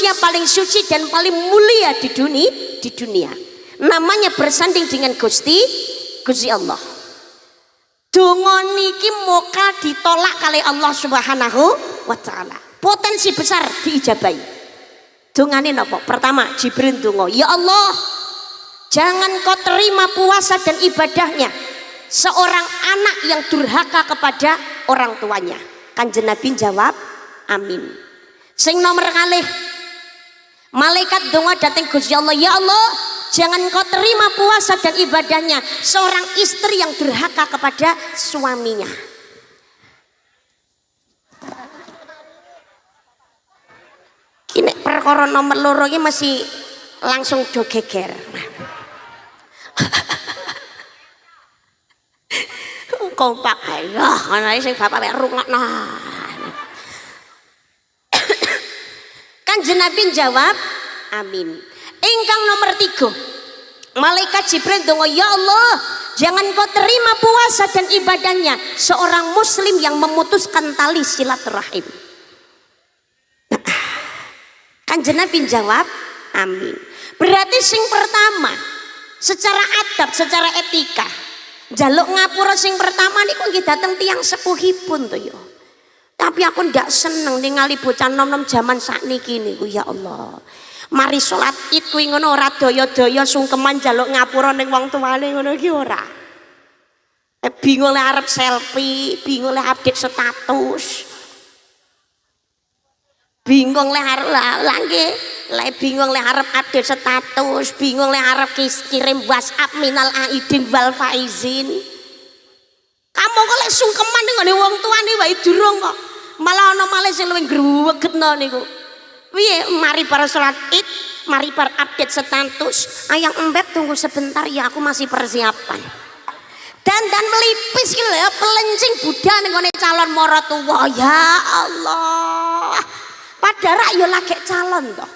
yang paling suci dan paling mulia di dunia. Namanya bersanding dengan Gusti Allah. Donga niki moga ditolak kali Allah Subhanahu wa taala. Potensi besar diijabahi. Dongane napa? Pertama, Jibril donga, ya Allah, jangan kau terima puasa dan ibadahnya seorang anak yang durhaka kepada orang tuanya. Kanjeng Nabi jawab, amin. Sing nomor kalih, malaikat donga dateng Gusti Allah, ya Allah, jangan kau terima puasa dan ibadahnya seorang istri yang durhaka kepada suaminya. Ini perkara nomor loro ini masih langsung do geger. Kompak ya, ana sing bapak mek rungokno. Kanjeng Nabi jawab, amin. Ingkang nomor 3, malaikat Jibril donga, ya Allah, jangan kau terima puasa dan ibadahnya seorang muslim yang memutuskan tali silaturahim. Kanjeng Nabi jawab, amin. Berarti sing pertama, secara adab, secara etika, jaluk ngapura sing pertama niku nggih dateng tiyang sepuhipun to ya. Tapi aku ndak seneng ningali bocah nom-nom jaman sakniki niku, ya Allah. Mari salat Id kuwi ngono ora daya-daya sungkeman jaluk ngapura ning wong tuane ngono iki ora. Bingung le arep selfie, bingung le update status. Bingung le arep nggih, le bingung le arep update status, bingung le arep kirim WhatsApp minal aidin wal faizin. Kamu kok lek sungkeman ning ngene wong tuane wae durung kok. Malah ana malih sing luwih gregetno niku. Piye mari para salat Id, mari para update status. Ayang embet tunggu sebentar ya, aku masih persiapan. Dan melipis gitu ya, pelencing Buddha ning ngene calon maratuwa. Ya Allah. Padahal ya lagi calon toh.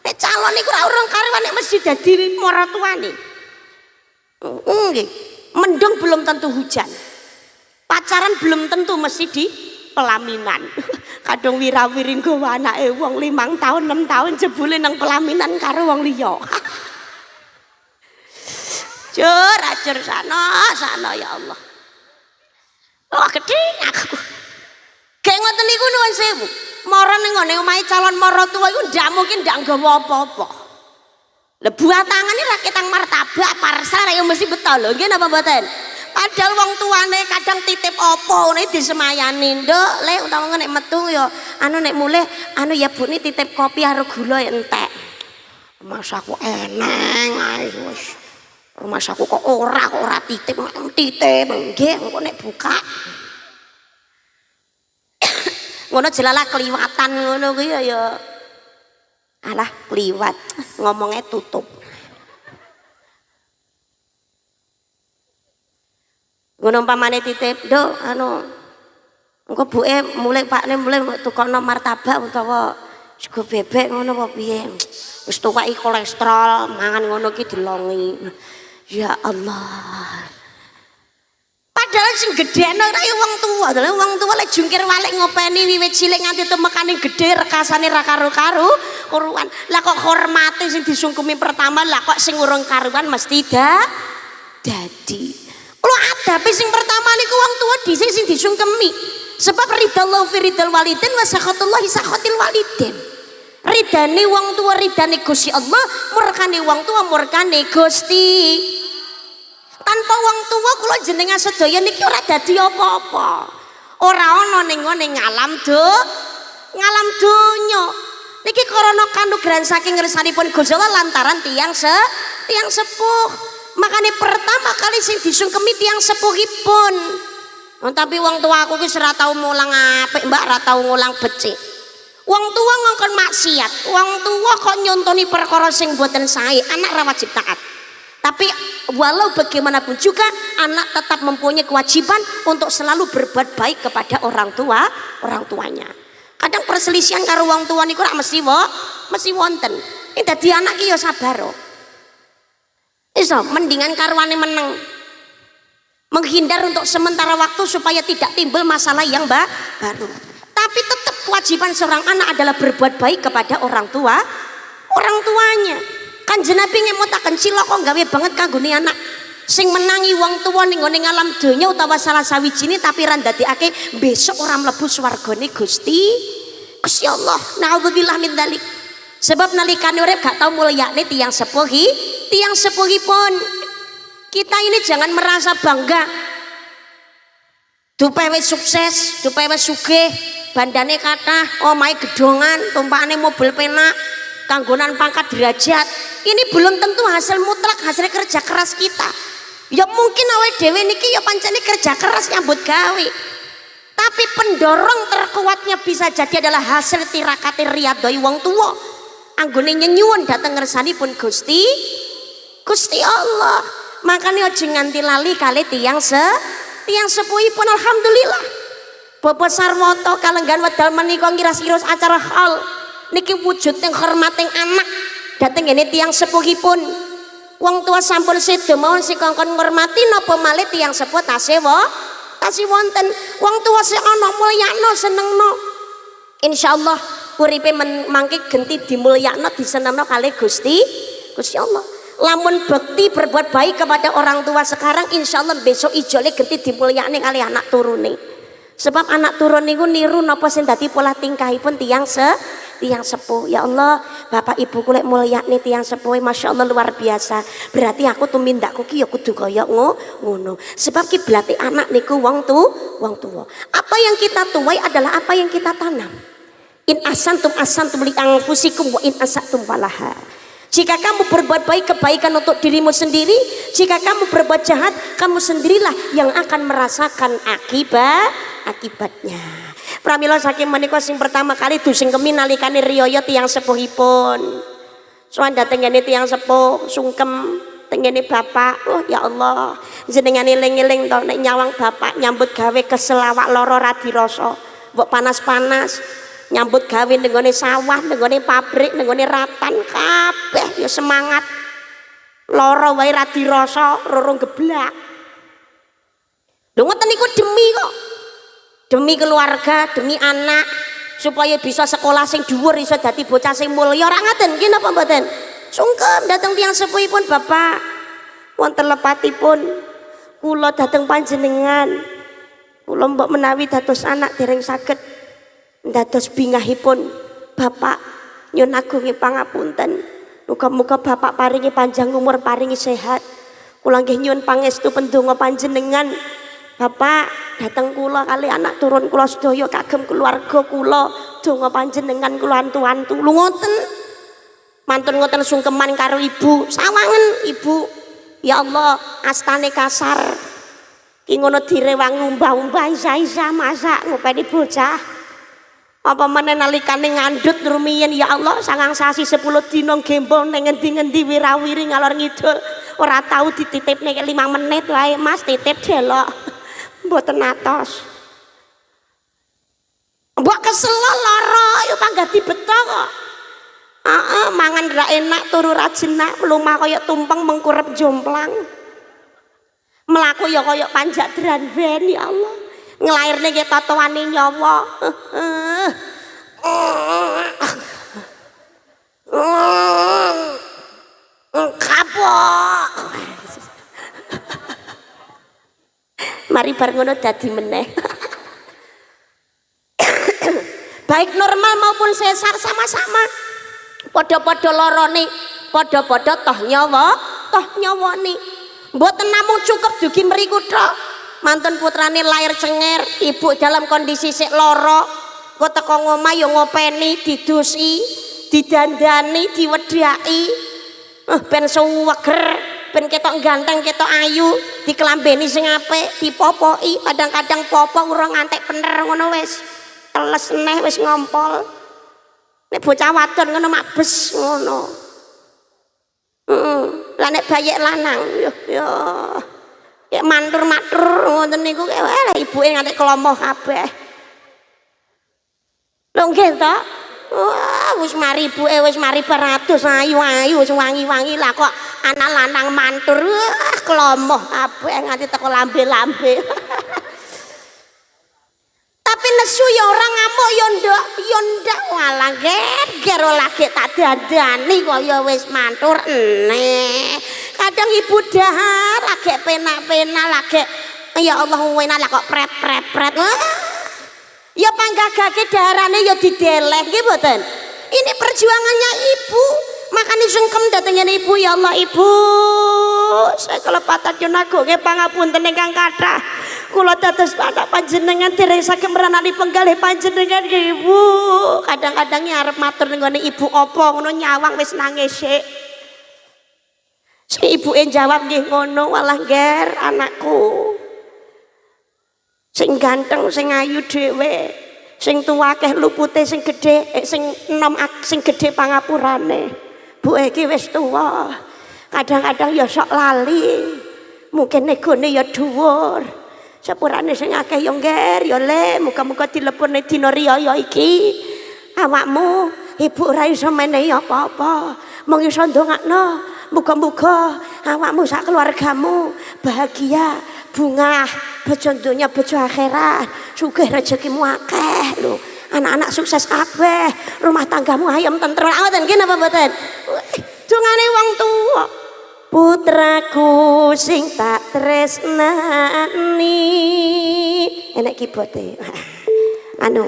Nek calon niku ora urung karuan nek mesti dadi maratuwane. Nggih. Mendung belum tentu hujan. Pacaran belum tentu mesti di pelaminan. Kadang wira-wiring gawa anake wong 5 tahun 6 tahun jebule nang pelaminan karo wong liya. Jur sana ya Allah. Oh gedhe aku. Kayak ngoten niku nuwun sewu. Mara ning ngene omahe calon maratuwa iku ndak mungkin ndak nggawa apa-apa. Lah buah tangane ra ketang martabak parsa ya mesti betul lho. Nggih napa mboten? Padahal wong tuane kadang titip apa ngene disemayani, Nduk, Le utawa nek metu ya anu nek mulih anu ya Bu ni titip kopi karo gula ya entek. Masaku eneng ae wis. Masaku kok ora titip nggih engko nek buka. Ngono jelala kliwatan ngono kuwi ya. Alah kliwat ngomongnya tutup. Ngono umpamane titip, Nduk, anu engko buke mulai pakne mulai tukokno martabak utawa sego bebek ngono apa piye. Wis tuwaki kolesterol, mangan ngono ki dilongi. Ya Allah. Padahal sing gedhekno ora ya wong tuwa. Wong tuwa lek jungkir walik ngopeni wiwit cilik nganti temekane gedhe rekasane ra karo-karo kuruan. Lah kok hormate sing disungkumi pertama, lah kok sing urung karuan mesti dadi. Kalau adabe sing pertama niku wong tua dhisik sing disungkemi. Sebab ridallahu fi ridal walidin wa sakhatullahi sakhatil walidin. Ridane wong tua ridane Gusti Allah, murkane wong tua murkane Gusti. Tanpa wong tua kula jenengan sedaya niki ora dadi apa-apa. Ora ana ning ngene ngalam donya. Niki karana kanugrahan saking ngersanipun Gusti Allah lantaran tiyang sepuh. Makanya pertama kali sing disungkemi tiyang sepuhipun. Tapi wong tua aku ki ora tau mulang apik, Mbak, ora tau ngulang becik. Wong tua ngongkon maksiat, wong tua kok nyontoni perkara sing boten sae, anak ra wajib taat. Tapi walau bagaimanapun juga anak tetap mempunyai kewajiban untuk selalu berbuat baik kepada orang tuanya. Kadang perselisihan karo wong tua niku ora mesti wonten. Dadi anak ki ya sabar. Iso mendingan karwane meneng. Menghindar untuk sementara waktu supaya tidak timbul masalah yang baru. Tapi tetap kewajiban seorang anak adalah berbuat baik kepada orang tuanya. Kanjeng Nabi ngemutaken cilaka gawe banget kanggone anak sing menangi wong tuwa ning ngone alam donya utawa salah sawijine tapi ra ndadekake besok ora mlebu swargane Gusti Allah. Naudzubillah min dzalik. Sebab nalikane urip gak tau mulyane tiyang sepuhipun. Kita ini jangan merasa bangga dupe wis sukses, dupe wis sugih, bandane kathah, omahe gedongan, tumpakane mobil penak, kanggonan pangkat derajat. Ini belum tentu hasil mutlak, hasil kerja keras kita. Ya mungkin awake dhewe niki ya pancene kerja keras nyambut gawe. Tapi pendorong terkuatnya bisa jadi adalah hasil tirakate riyadhoi wong tuwa. Anggone nyenyuwun dhateng ngersanipun Gusti Allah. Makanya aja nganti lali kali tiyang sepuhipun. Alhamdulillah. Bapak Sarwoto kalenggan wedal menika ngira-ngira acara hal niki wujud yang hormating anak dhateng ngene tiyang sepuhipun. Wong tua sampun sedo mawon sing kongkon ngurmati napa malih tiyang sepuh tasih wonten. Wong tua sing ana mulyakno senengno. Insyaallah uripe mangke genti dimulyakno disenengno kalih Gusti Allah. Lamun bekti berbuat baik kepada orang tua sekarang, insyaallah besok ijole genti dimulyakne kali anak turune. Sebab anak turun niku niru napa sing dadi pola tingkahipun tiyang sepuh. Ya Allah, bapak ibu kulek mulyakne tiyang sepuh, masya Allah luar biasa. Berarti aku tumindakku ki ya kudu kaya ngono. Sebab kiblate anak niku wong tuwa. Apa yang kita tuai adalah apa yang kita tanam. In asantum li anfusikum wa in asatum falaha. Jika kamu berbuat baik, kebaikan untuk dirimu sendiri. Jika kamu berbuat jahat, kamu sendirilah yang akan merasakan akibatnya. Pramila saking menika sing pertama kali dusing kemi nalikane riyaya tiyang sepuhipun. Sowan dateng ngene tiyang sepuh sungkem tengene bapak. Oh ya Allah, jenengan eling-eling to nek nyawang bapak nyambut gawe kesel awak lara ra dirasa. Mbok panas-panas nyambut gawe nenggone sawah, nenggone pabrik, nenggone ratan kabeh ya semangat. Lara wae ra dirasa, rorong geblak. Lho ngoten niku demi kok. Demi keluarga, demi anak supaya bisa sekolah sing dhuwur, iso dadi bocah sing mulya. Ora ngaten nggih napa mboten? Sungkem dateng tiyang sepuhipun bapak. Wonten lepatipun kula dateng panjenengan. Kula mbok menawi dados anak dereng saged dados bingahipun bapak, nyun agungi pangapunten. Muga-muga bapak paringi panjang umur, paringi sehat. Kula nggih nyuwun pangestu pendonga panjenengan. Bapak dateng kula kali anak turun kula sedaya kagem keluarga kula, donga panjenengan kula antu-antu. Lho ngoten. Mantun ngoten sungkeman karo ibu, sawangen ibu. Ya Allah, astane kasar. Ki ngono direwangi umbah-umbah isa-isa masak ngopeni bocah. Apa meneh nalikane ngandhut rumiyin ya Allah, 9 sasi 10 dina gembol ning ngendi-ngendi wirawiri ngalor ngidul. Ora tau dititipne 5 menit wae Mas titip delok. Mboten atos. Mbok kesel lara yo panggah dibeto kok. Mangan ra enak turu ra jenak, mlumah kaya tumpeng mengkurep jomplang. Melaku ya kaya panjak dranben ya Allah. Nglairne ki totoane nyawa. Kapok. Mari bar ngono dadi meneh. Baik normal maupun sesar sama-sama padha-padha larane, padha-padha toh nyawane. Mboten namung cukup dugi mriku tok. Mantun putrane lair cenger, ibu dalam kondisi sik lara, kok teko ngomah ya ngopeni, didusi, didandani, diwedhaki. Ben suweger, ben ketok ganteng, ketok ayu, dikelambeni sing apik, dipopoki, kadang-kadang popo urung ngantek bener ngono wis. Teles neh wis ngompol. Nek bocah wadon ngono mak bes ngono. Lah nek bayek lanang ya ya mantur-matur ngoten niku lha ibuke ngantek kelompok kabeh. Lho nggih to? Wah, wis mari ibuke wis mari beratus ayu-ayu wis wangi-wangi lah kok anak lanang mantur kelompok kabeh nganti teko lambe-lambe. Tapi tapi nesu ya orang ngamuk ya ndak walah ger lagi tak dandani kaya wis mantur eneh. Kadang ibu dahar lagi penak-penak lagi ya Allah enak lah kok pret. Ya panggagake daharane ya dideleh nggih mboten. Ini perjuangannya ibu. Makanya sungkem datangnya ibu, ya Allah ibu, saya kelepatan junaku nggih pangapunten ingkang kathah. Kula dados anak panjenengan dereng saged meranani penggalih panjenengan nggih ibu. Kadang-kadang arep matur nggone ibu apa ngono nyawang wis nangis sik. Sing ibuke jawab nggih ngono, walah ger anakku. Sing ganteng, sing ayu dhewe, sing tuwa akeh lupute, sing gedhe, sing enom sing gedhe pangapurane. Bu iki wis tuwa. Kadang-kadang ya sok lali. Mungkin negone ya dhuwur. Sepurane sing akeh ya ngger ya le, muga-muga dilepurne dina riyaya iki. Awakmu ibu ora iso menehi apa-apa. Mung iso ndongakno, muga-muga awakmu sak keluargamu bahagia, bungah, bojo donya, bojo akhirat, sugih rezekimu akeh lho. Anak-anak sukses kabeh, rumah tanggamu ayam tentrem. Ngoten nggih napa mboten? Dungane wong tuwa. Putraku sing tak tresnani. Enek kibote. Anu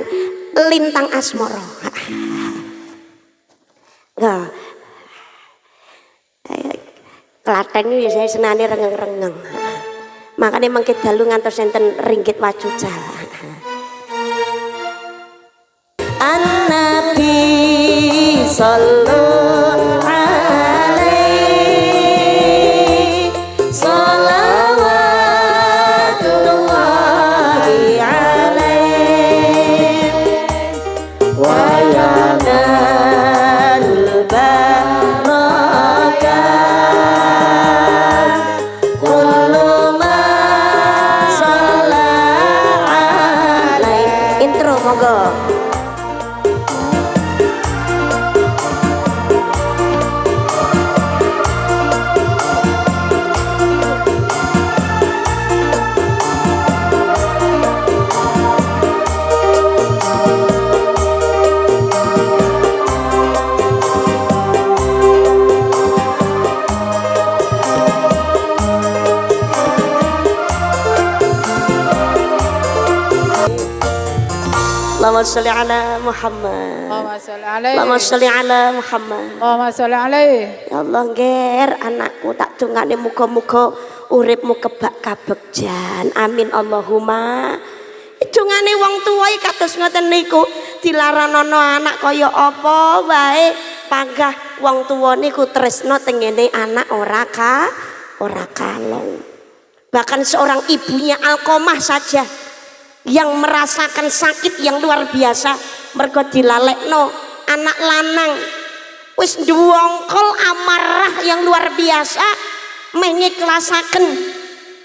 Lintang Asmara. Nah. Klaten iki saya senane rengeng-rengeng. Makane mengke dalu ngantos enten ringgit wajujal. An-Nabi sallallahu alaihi salawatullahi alaihi wa yanalul barakah kullu ma shalla alaihi. Intro monggo. Allahumma sholli ala Muhammad. Allahumma sholli ala Muhammad. Allahumma sholli alaihi. Ya Allah ngger anakku tak dongane muga-muga uripmu kebak kabegjan. Amin Allahumma. Dongane wong tuwa iki kados ngoten niku, dilaranono anak kaya apa wae panggah wong tuwa niku tresno tengene anak ora kalong. Bahkan seorang ibunya Alqamah saja yang merasakan sakit yang luar biasa mergo dilalekno anak lanang wis ndwongkol amarah yang luar biasa mengiklasaken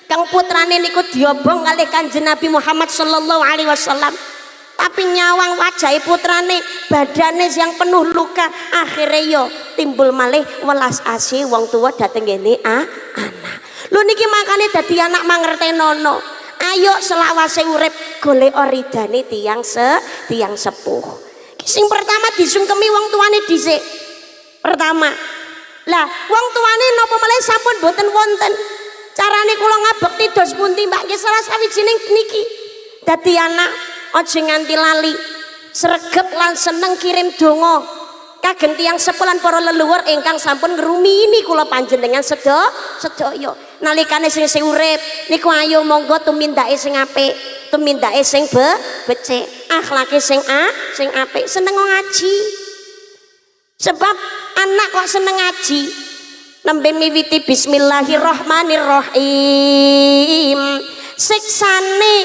kang putrane niku diobong kalih Kanjeng Nabi Muhammad sallallahu alaihi wasallam, tapi nyawang wajahe putrane badane yang penuh luka, akhirnya yo timbul malih welas asih wong tua dateng ngene anak. Lho niki makane dadi anak mangertenono. Ayo selawase urip golek ridane tiang sepuh. Sing pertama disungkemi wong tuane dhisik. Pertama. Lah, wong tuane napa meneh sampun boten wonten. Carane kula ngabekti dos pundi Mbak nggih salah sawijining niki. Dadi anak aja nganti lali. Sregep lan seneng kirim donga kagem tiyang sepuh lan para leluhur ingkang sampun ngrumiyini kula panjenengan sedaya. Nalikane sing urip niku ayo monggo tumindake sing apik, tumindake sing becik, akhlake sing apik, seneng ngaji. Sebab anak kok seneng ngaji nembe miwiti bismillahirrahmanirrahim. Siksane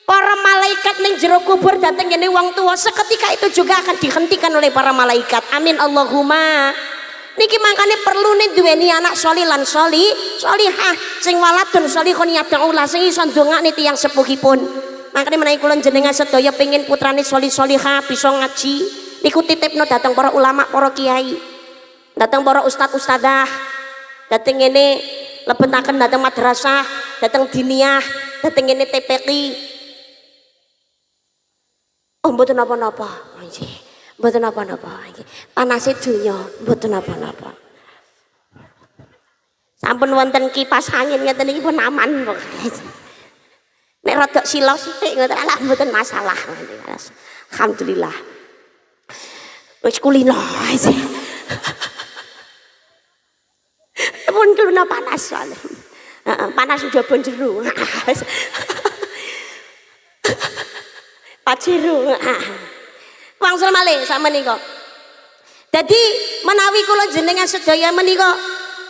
para malaikat ning jero kubur dateng ngene wong tua seketika itu juga akan dihentikan oleh para malaikat. Amin Allahumma. Niki makane perlu nih duweni anak sholih lan sholihah sing waladun sholihun yad'ulah sing iso ndongakne tiyang sepuhipun. Makane menawi kula jenengan sedaya pengin putrane sholih sholihah bisa ngaji niku titipno datang para ulama, para kiai, datang para ustad ustadah, datang ngene lebetaken datang madrasah, datang diniyah, datang ngene TPQ. Oh mboten napa-napa. Nggih. Mboten napa-napa nggih. Panase donya mboten napa-napa. Sampun wonten kipas angin ngeten iki pun aman kok. Nek rada sila sithik ngoten alah mboten masalah. Alhamdulillah. Wis kulino. Pun kulino panas soalnya. Panas njaba jero. Pajero. Wangsul malih sak menika. Dadi menawi kula jenengan sedaya menika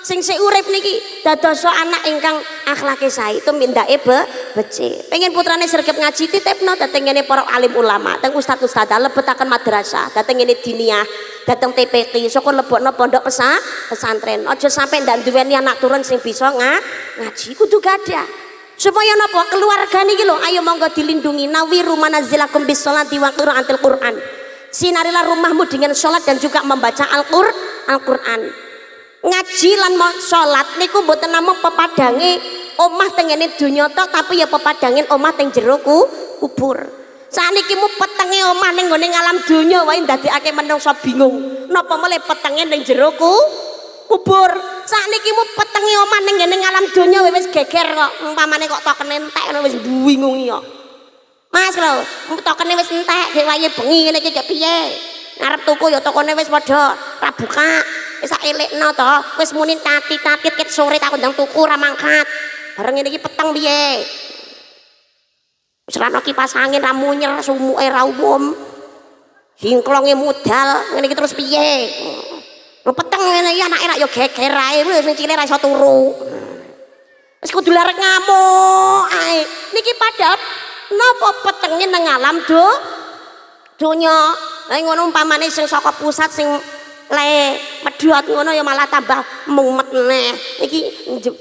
sing sik urip niki dadosa anak ingkang akhlake sae tumindake becik. Pengen putrane sregep ngaji titipno dhateng ngene para alim ulama, teng ustaz-ustadzah lebetaken madrasah, dhateng ngene diniyah, dhateng TPQ, saka lebokno pondok pesantren. Aja sampe ndak duweni anak turun sing bisa ngaji, kudu gadah. Supaya napa keluarga niki lho ayo monggo dilindungi nawiru manazilakum bis sholati wa qiraatil Qur'an. Sinarilah rumahmu dengan sholat dan juga membaca Al-Qur'an. Ngaji lan sholat niku mboten namung pepadange omah teng ngene donya tok tapi ya pepadangin omah teng jero kubur. Saniki mu petenge omah ning gone alam donya wae ndadekake menungsa bingung. Napa mele petenge ning jero kubur. Sakniki mu petenge omah ning ngene alam donya wis geger kok. Umpamane kok tokene entek ngono wis bingungi kok. Mas lho, tokene wis entek dhewe wae bengi ngene iki piye? Ngarep tuku ya tokone wis padha ra buka. Wis sak elekno to, wis muni tatit-tatit ket sore tak ndang tuku ra mangkat. Bareng ngene iki peteng piye? Wis ra ono kipas angin ra munyer, sumuke ra umum. Hingklonge mudal ngene iki terus piye? Peteng ngene iki anake rak ya geger ae wis sing cilik ra iso turu. Wis kudu larek ngamuk ae. Niki padahal napa petenge nang alam donya. Lah ngono umpamane sing saka pusat sing le medhot ngono ya malah tambah mumet neh. Iki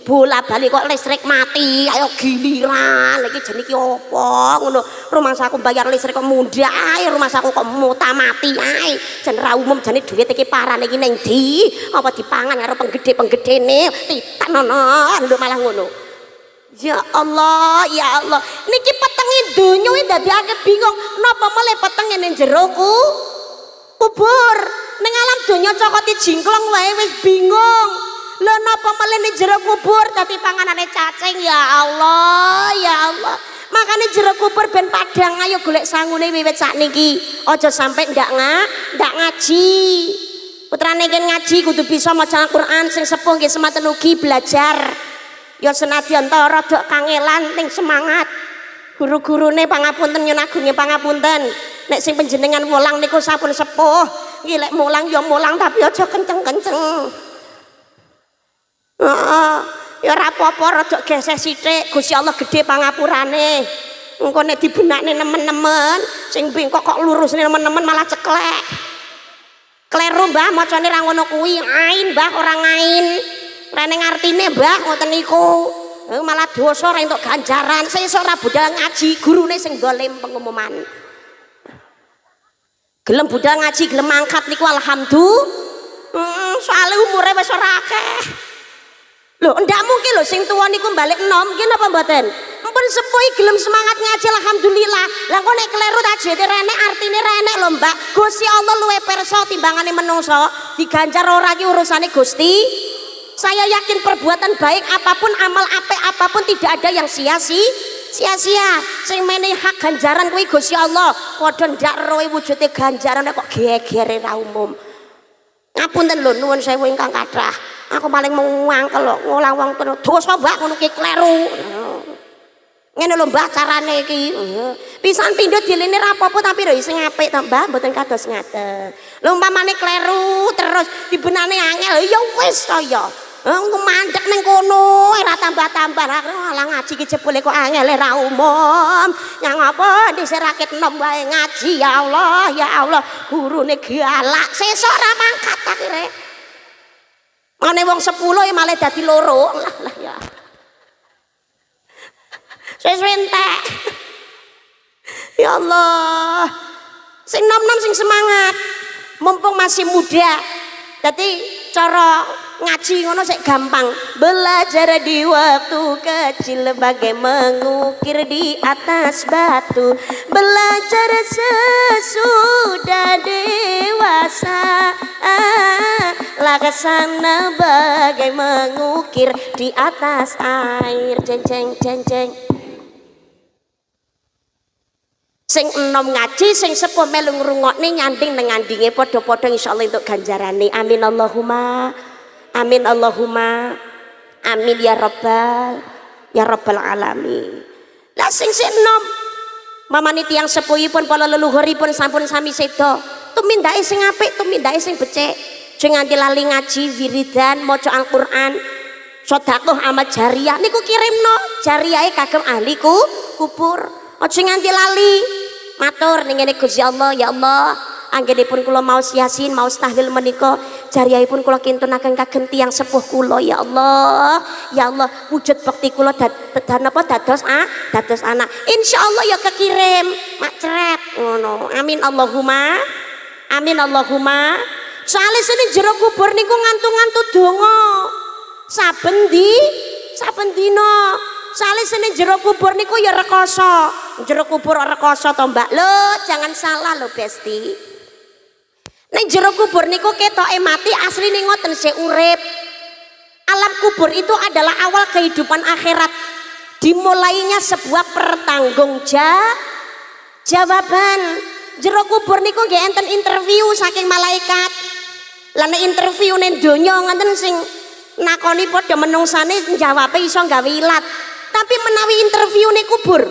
bola-bali kok listrik mati, ayo giliran. Iki jenenge iki apa ngono. Rumah saku bayar listrik kok mundhak ae, rumah saku kok muta mati ae. Jen ra umum jane dhuwit iki parane iki ning ndi? Apa dipangan karo penggede-penggedene? Titan ana nduk malah ngono. Ya Allah, ya Allah. Niki petenge donya iki dadekake bingung. Napa mele petenge ning jero kubur? Ning alam donya cokoti jingklong wae wis bingung. Lho napa mele ning jero kubur dadi panganane cacing? Ya Allah, ya Allah. Makane jero kubur ben padang ayo golek sangune wiwit sakniki. Aja sampe ndak ngaji. Putrane kan ngaji kudu bisa maca Al-Qur'an sing sepuh nggih semanten ugi belajar. Ya senadyan to rada kangelan ning semangat. Guru-gurune pangapunten nyun agung pangapunten. Nek sing panjenengan mulang niku sampun sepuh. Iki lek mulang ya mulang tapi aja kenceng-kenceng. Heeh. Ya ora apa-apa rada geseh sithik. Gusti Allah gedhe pangapurane. Engko nek dibenakne nemen-nemen sing bengkok kok lurusne nemen-nemen malah ceklek. Kleru Mbah macane ra ngono kuwi. Ain Mbah ora ngain. Rene ngartine Mbah ngoten niku. Malah dosa ora entuk ganjaran. Sesuk ora budal ngaji gurune sing dolim pengumuman. Gelem budal ngaji gelem mangkat niku alhamdulillah. Soale umure wis ora akeh. Lho ndak mungkin lho sing tuwa niku balik enom nggih napa mboten? Ampun sepuh gelem semangat ngaji alhamdulillah. Lah kok nek kleru tak jete renek artine renek lho Mbak. Gusti Allah luwe pirsa timbangane menungso. Diganjar ora ki urusane Gusti. Saya yakin perbuatan baik apapun, amal apik apapun tidak ada yang sia-sia. Sing menehi hak ganjaran kuwi Gusti Allah. Padha ndak roe wujude ganjaran kok gegere ra umum. Ngapunten lho nuwun sewu ingkang kathah. Aku paling mangkel lho ngulang wong penuh dosa Mbak ngono ki kleru. Ngene lho Mbah carane iki. Pisan pindho dilene ra apa-apa tapi lho sing apik to Mbah mboten kados ngaten. Lho umpamane kleru terus dibenane angel ya wis to ya. Engko mandek ning kono ora tambah-tambah alah ngaji ki jebule kok angel ra umum. Yang apa dhisik rakit enom wae ngaji ya Allah ya Allah. Gurune galak sesuk ora mangkat akhire. Mane wong 10 ya malah dadi loro. Lah ya. Wis entek. Ya Allah. Sing nom-nom sing semangat. Mumpung masih muda. Dadi cara ngaji ngono sik gampang. Belajar di waktu kecil bagai mengukir di atas batu. Belajar sesudah dewasa, laksana bagai mengukir di atas air. Jeng jeng jeng jeng. Sing enom ngaji, sing sepuh melu ngrungokne nyanding nang ngandinge padha-padha insyaallah entuk ganjarane. Amin Allahumma. Amin Allahumma. Amin ya rabbal alamin. Lah sing enom mamane tiyang sepuhipun para leluhuripun sampun sami seda. Tumindake sing apik, tumindake sing becik. Aja nganti lali ngaji, wiridan, maca Al-Qur'an. Sedekah amal jariyah niku kirimno jariyahe kagem ahli kubur. Aja nganti lali matur ning ngene Gusti Allah, ya Allah anggenipun kula maos Yasin maos tahlil menika jariyahipun kula kintunaken kagem tiyang sepuh kula ya Allah wujud bekti kula dados anak insyaallah ya kekirim mak cret ngono. Amin Allahumma. Amin Allahumma. Soale sene jero kubur niku ngantu-ngantu donga saben dina. Soale sene jero kubur niku ya rekoso. Jero kubur rekoso to Mbak. Lho, jangan salah lho Besti. Nek jero kubur niku ketoke mati asline ngoten sik urip. Alam kubur itu adalah awal kehidupan akhirat. Dimulainya sebuah pertanggungjawaban. Jero kubur niku nggih enten interview saking malaikat. Lah nek interview ning donya ngoten sing nakoni padha menungsane njawabe iso gawe ilat. Tapi menawi interview nih kubur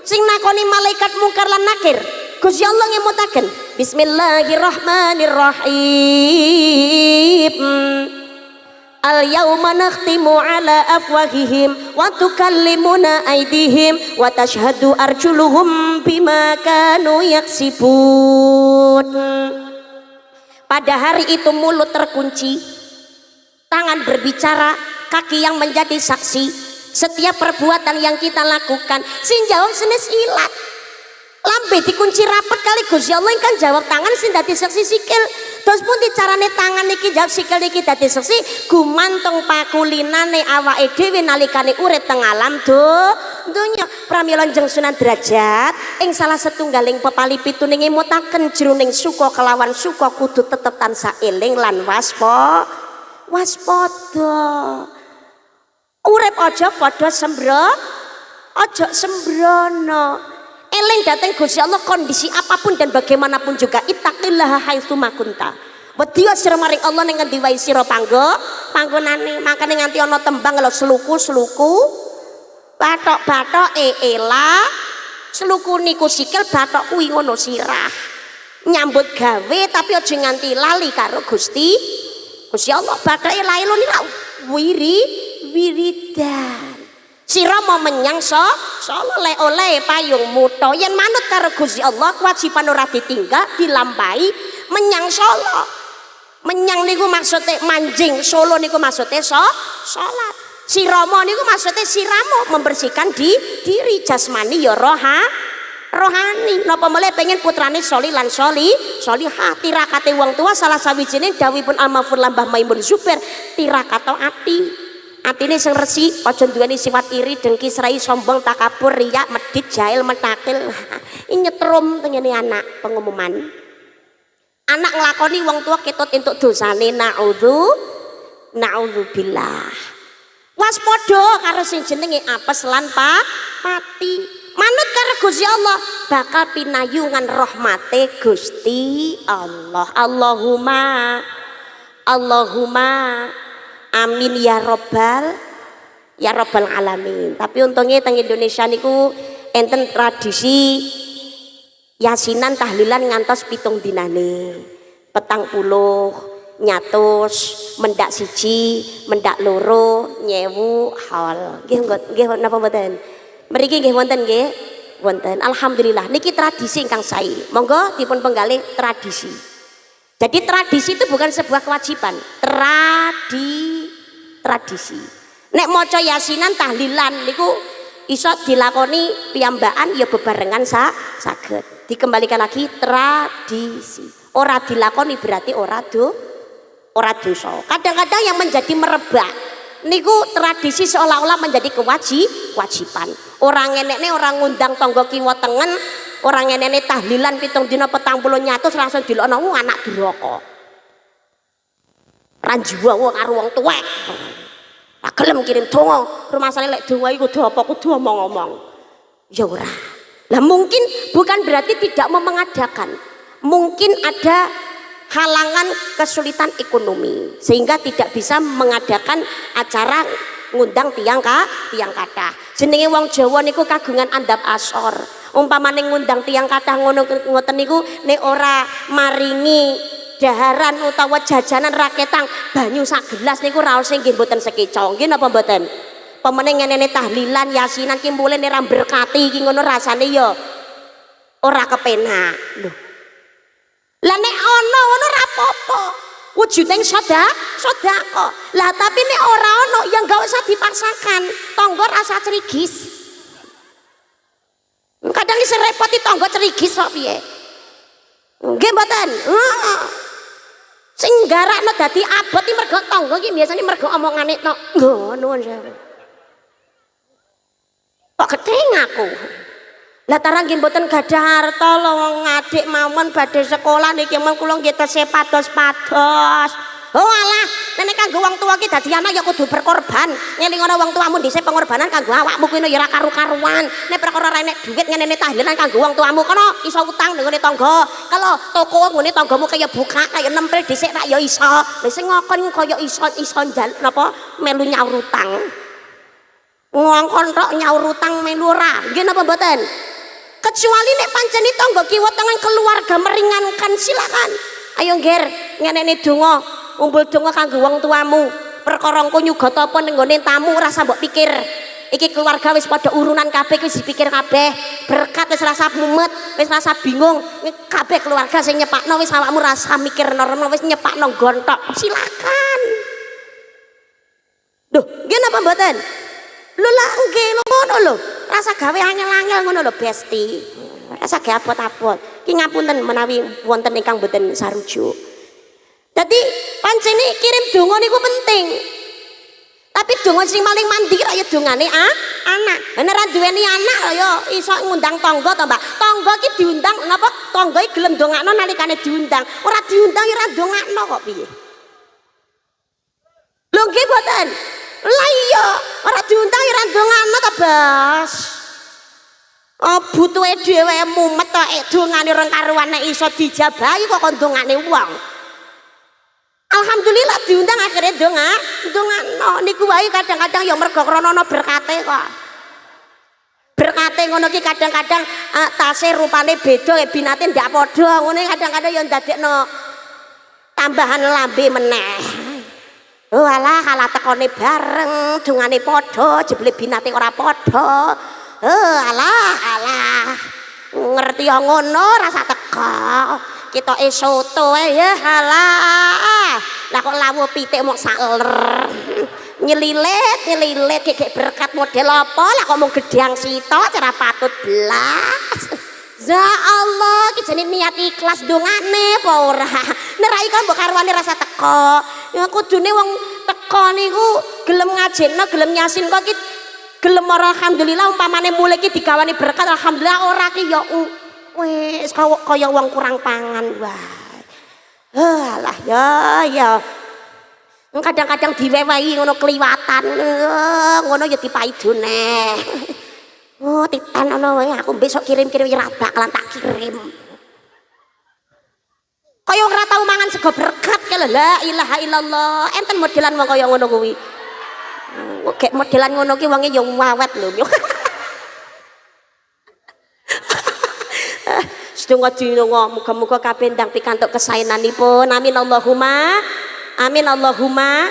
sing nakoni malaikat mungkar lan nakir Gusti Allah ngemutaken Bismillahirrahmanirrahim. Al yauma nakhtimu ala afwahihim wa tukallimuna aydihim wa tashhadu arjuluhum bima kanu yaksibun. Pada hari itu mulut terkunci, tangan berbicara, kaki yang menjadi saksi setiap perbuatan yang kita lakukan. Sing jawab senes ilat lambe dikunci rapet kali Gusti Allah kan jawab tangan sing dadi saksi sikil. Terus pun dicarane tangan niki jawab sikil niki dadi saksi gumantung pakulinane awake dhewe nalikane urip teng alam donya. Pramila njeng Sunan Derajat ing salah setunggaling pepalipitune ngemutaken jroning suka kelawan suka kudu tetep tansah eling lan waspada. Urip aja padha aja sembrono. Eling dateng Gusti Allah kondisi apapun dan bagaimanapun juga. Ittaqillaha haitsu ma kunta. Wedi sira maring Allah ning ngendi wae sira panggonane. Makane nganti ana tembang lho sluku, bathok ela. Sluku niku sikil, bathok kuwi ngono sirah. Nyambut gawe tapi aja nganti lali karo Gusti Allah. Bathoke lae lho niku wiridan. Sira mau menyang solo oleh payung muto yen manut karo Gusti Allah kewajiban ora ditinggal dilampahi menyang solo. Menyang niku maksudnya manjing, solo niku maksudnya salat. Sirama niku maksudnya siramo membersihkan diri jasmani ya rohani. Napa mulai pengen putrane soli lan solihah. Tirakate wong tua salah sawijining dawuhipun Al-Mahfur Lambah Maimun Zubair tirakato ati. Atine sing resi aja duweni sifat iri, dengki, serai, sombong, takabur, riya, medit, jahil, metakil. Nyetrum tengene anak pengumuman. Anak nglakoni wong tua ketut entuk dosane naudzubillah. Waspada karo sing jenenge apes lan pati. Manut karo Gusti Allah bakal pinayungan rahmate Gusti Allah. Allahumma amin ya rabbal alamin. Tapi untungnya teng Indonesia niku enten tradisi yasinan tahlilan ngantos 7 dinane. 40 nyatus mendak siji mendak loro nyewu hal. Nggih napa mboten? Mriki nggih wonten nggih? Wonten. Alhamdulillah niki tradisi ingkang sae. Monggo dipun penggalih tradisi. Jadi tradisi itu bukan sebuah kewajiban, tradisi. Nek maca yasinan tahlilan niku iso dilakoni piyambakan ya bebarengan saged. Dikembalikan lagi tradisi. Ora dilakoni berarti ora ora dosa. Kadang-kadang yang menjadi merebak niku tradisi seolah-olah menjadi kewajiban. Orang ngenekne orang ngundang tangga kiwa tengen, orang ngenekne tahlilan 7 dina 40 nyatus langsung dilokno anak duraka. Ranjuwa wong karo wong tuwek. Ora gelem kirim donga, rumasane lek donga iku kudu apa kudu omong-omong. Ya ora. Lah mungkin bukan berarti tidak mau mengadakan. Mungkin ada halangan kesulitan ekonomi sehingga tidak bisa mengadakan acara ngundang tiang kathah. Jenenge wong Jawa niku kagungan andap asor. Umpamane ngundang tiang kathah ngoten niku nek ora maringi daharan utawa jajanan raketang banyu sak gelas niku raos sing nggih mboten sekeca. Nggih napa mboten? Pemene ngene tahlilan yasinan ki mulih nek berkati iki ngono rasane ya ora kepenak. Lho. Lah nek ana ngono ora apa-apa. Wujuding sedekah. Lah tapi nek ora ana ya enggak usah dipaksakan. Tangga rasa cerigis. Kadang isih repoti tangga cerigis kok piye. Nggih mboten? Heeh. Sing garakno dadi abot iki mergo tangga iki biasane mergo omongane tok. Ngono sewu. Kok keting aku. Lah tarang nggih mboten gadah harta lho wong adik mawon badhe sekolah niki men kula nggih tesih pados-pados. Oh alah, nek kanggo wong tuwa ki dadi anak ya kudu berkorban. Ngelingono wong tuamu dhisik pengorbanan kanggo awakmu kuwi ya ora karu-karuan. Nek perkara ora enek dhuwit ngene tahlilan kanggo wong tuamu kono iso utang nggone tangga. Kalau toko nggone tanggamu kaya buka kaya nempel dhisik rak ya iso. Lah sing ngokon kaya iso napa melu nyaur utang. Ngongkon tok nyaur utang melu ora. Nggih napa mboten? Kecuali nek pancen tangga kiwa tengen keluarga meringankan silakan. Ayo ngger ngeneni donga, umbul donga kanggo wong tuamu. Perkara engko nyugot apa ning nggone tamu rasa mbok pikir. Iki keluarga wis padha urunan kabeh wis dipikir kabeh. Berkat wis rasa mumet, wis rasa bingung. Kabeh keluarga sing nyepakno wis awakmu rasa mikir normal wis nyepakno gontok. Silakan. Duh, nggih napa mboten? Lho lah nggih ngono lho. Rasa gawe angel-angel ngono lho Besti. Rasa gawe abot-abot. Ki ngapunten menawi wonten ingkang mboten sarujuk. Dadi pancen kirim donga niku penting. Tapi donga sing paling mandiri ya dongane anak. Nek ora duweni anak ya iso ngundang tangga to, Mbak. Tangga ki diundang napa? Tangga iki gelem ndongakno nalikane diundang. Ora diundang ya ora ndongakno kok piye. Lho nggih mboten? Lah iya, ora diundang ya ora ndongakno to, Bos. Oh butuhe dhewe mumet tok dongane rong karuan nek iso dijabahi kok ndongane wong. Alhamdulillah diundang akhirnya ndongakno niku wae kadang-kadang ya mergo krana ana berkate kok. Berkate ngono ki kadang-kadang tase rupane beda binate ndak padha ngono kadang-kadang ya ndadekno tambahan lambe meneh. Oh alah kalah tekone bareng dungane padha jebule binate ora padha. Oh alah ngerti ya ngono rasa teko kita soto ya halah lah kok lawu pitik mok saler nyelilit kek berkat model apa lah kok mau gedang sito cara patut belas. Ya Allah ki jenenge niat ikhlas dongane apa ora nerai kan mbok karwane rasa teko ya kudune wong teko niku gelem ngajekno gelem nyasin kok ki gelem ora alhamdulillah umpamane mulai ki digawani berkat alhamdulillah ora ki ya wis kaya wong kurang pangan wae. Alah ya kadang-kadang diwewehi ngono kliwatan ngono ya dipaidone. Oh titan ngono wae aku besok kirim-kirim ora bakalan tak kirim. Kaya ora tau mangan sego berkat ke la ilaha illallah. Enten modelan wong kaya ngono kuwi. Kayak modelan ngono ki wonge ya wawet lho. Sedonga dinonga muga-muga kabeh ndang pikantuk kesaenanipun. Amin Allahumma. Amin Allahumma.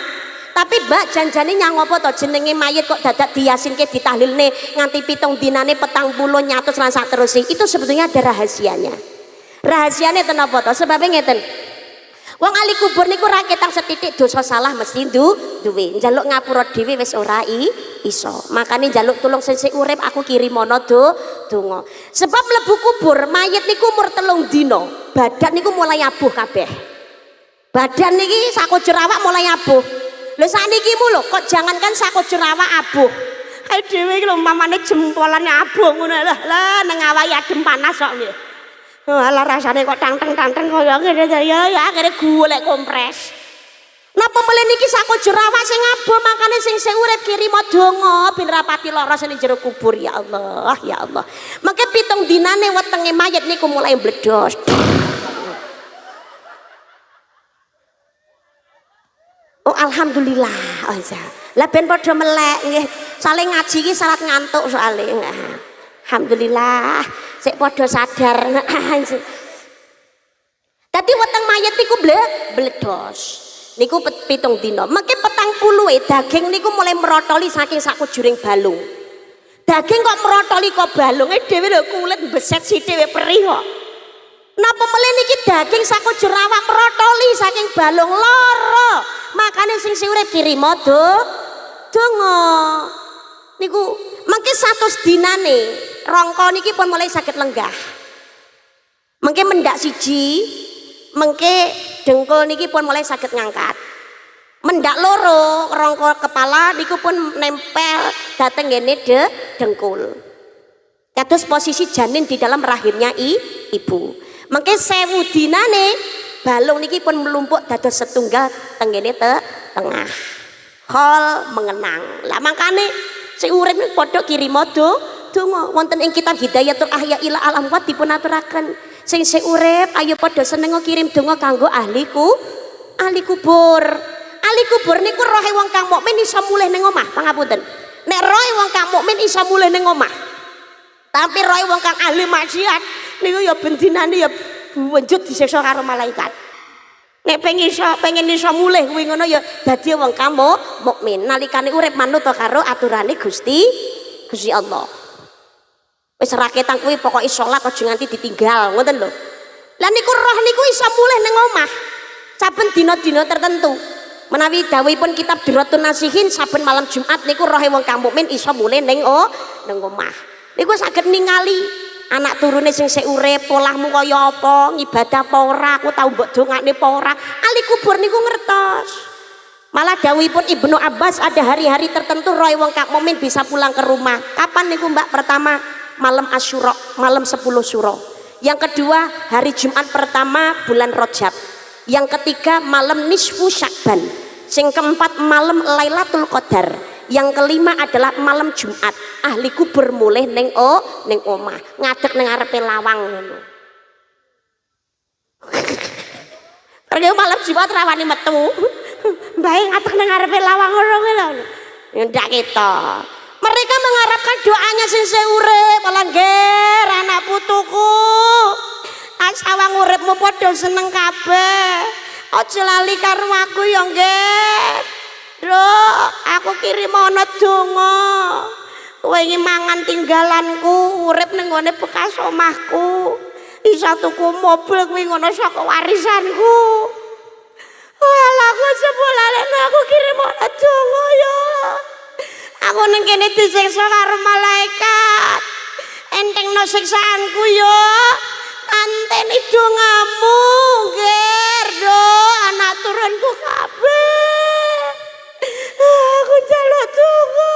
Tapi Mbak janjane nyang apa to jenenge mayit kok dadak diyasinke ditahlilne nganti 7 dinane 40 nyatus lan sak terus. Itu sebetulnya ada rahasianya. Rahasiane ten apa to? Sebabe ngeten. Wong ahli kubur niku ra ketang setitik dosa salah mesti duwe. Njaluk ngapura dhewe wis ora iso. Makane njaluk tulung sing urip aku kirimono donga. Sebab mlebu kubur mayit niku umur 3 dina, badan niku mulai abuh kabeh. Badan niki sakujur awak mulai abuh. Lho sakniki mu lho kok jangankan sakujur awak abuh. Ayo dhewe iki lho umpamane jempolane abuh ngono lah nang awake adem panas kok nggih. Alah rasane kok tang-tang kaya ngene ya akhire golek kompres. Napa mulih niki sakujur awak sing abuh makane sing urip kirima donga ben rapati lara sing jero kubur ya Allah ya Allah. Mengke 7 dinane wetenge mayit niku mulai mbledos. Oh alhamdulillah. Oh iya. Lah ben padha melek nggih. Saling ngaji iki syarat ngantuk soalé. Alhamdulillah sik padha sadar. Dadi weteng mayit niku bledos. Niku 7 dina. Mengke 40 daging niku mulai merotoli saking sakujuring balung. Daging kok merotoli kok balunge dhewe lho kulit beset sithik perih kok. Napa melih niki daging sakujur awak merotoli saking balung lara. Makane sing urip kirima donga. Niku mengke 100 dinane rangka niki pun mulai saged lenggah. Mengke mendak siji, mengke dengkul niki pun mulai saged ngangkat. Mendak loro rangka kepala niku pun nempel dateng ngene dengkul. Kados posisi janin di dalam rahimnya ibu. Mengke 1000 dinane balung niki pun melumpuk dados setunggal tenggene tengah. Khol mengenang. Lah makane sing urip niku padha kirima donga wonten ing kitab Hidayatul Ahya ila al amwat dipun aturaken sing urip ayo padha seneng kirim donga kanggo ahli kubur. Ahli kubur niku rohe wong kang mukmin iso mulih ning omah, pangapunten. Nek rohe wong kang mukmin iso mulih ning omah. Tapi rohe wong kang ahli maksiat niku ya bendinane ya wenjut disiksa karo malaikat. Nek pengen iso mulih kuwi ngono ya dadi wong kang mukmin nalikane urip manut karo aturane Gusti Allah. Wis raketan kuwi pokoke salat aja nganti ditinggal ngoten lho. Lah niku roh niku iso mulih ning omah saben dina-dina tertentu. Menawi dawuhipun kitab Durratun Nasihin saben malam Jumat niku rohe wong kang mukmin iso mulih ning omah. Niku saged ningali anak turune sing urip polahmu kaya apa, ngibadah apa ora, aku tau mbok dongakne apa ora. Ahli kubur niku ngertos. Malah dawuhipun Ibnu Abbas ada hari-hari tertentu rohe wong kang mukmin bisa pulang ke rumah. Kapan niku Mbak? Pertama malam Asyura, malam 10 Syuro. Yang kedua hari Jumat pertama bulan Rajab. Yang ketiga malam nisfu Syakban. Sing keempat malam Lailatul Qadar. Yang kelima adalah malam Jumat. Ahli kubur mulih ning omah, ngadeg ning ngarepe lawang ngono. Pergi malam Jumat rawani metu. Bae ngadeg ning ngarepe lawang ngono kuwi lho. Ya ndak kita. Mereka mengharapkan doanya sing urip, palangger anak putuku. Asawang uripmu padha seneng kabeh. Aja lali karo aku ya nggih. Nduk, aku kirim ana donga. Kowe iki mangan tinggalanku, urip ning ngone bekas omahku. Iso tuku mobil kuwi ngono saka warisanku. Walah aku sepulane aku kirim ana donga ya. Aku ning kene disiksa karo malaikat. Entengno siksaanku ya. Anteni dongamu, ger do anak turunku kabeh. Aku njaluk donga.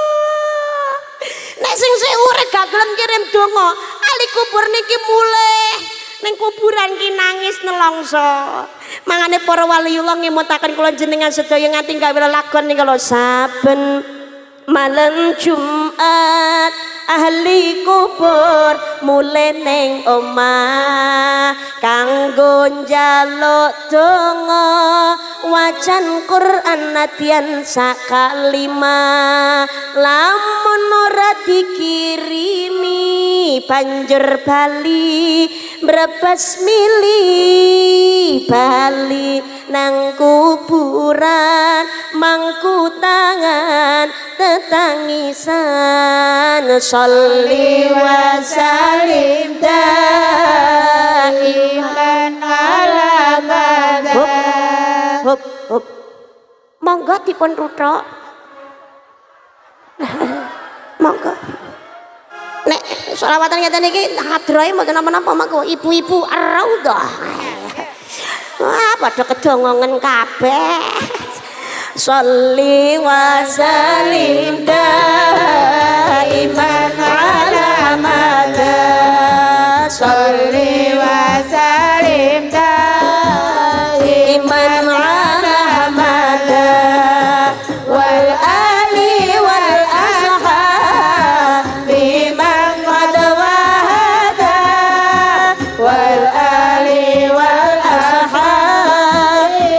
Nek sing urip gak gelem kirim donga, ahli kubur niki mulih ning kuburan ki nangis nelongso. Mangane para waliullah ngemutaken kula jenengan sedaya nganti gawe lelagon nika lho saben malam Jumat ahli kubur mulih ning omah kanggo njaluk donga wacan Quran nadyan sakalima lamun ora dikirimi banjur bali brebes mili bali nang kuburan mangku tangan tetangisan sholli wa salim daiman ala hop monggo dipun ruthok monggo nek selawatan ngeten iki hadrahe mboten napa-napa monggo ibu-ibu ar-raudhah Wah, pada kedongongan kabeh. Sholli wa sallim daiman ala mada. Sholli wa sallim daiman ala mada. Wal ali wal ashabi man qad wahada. Wal ali wal ashabi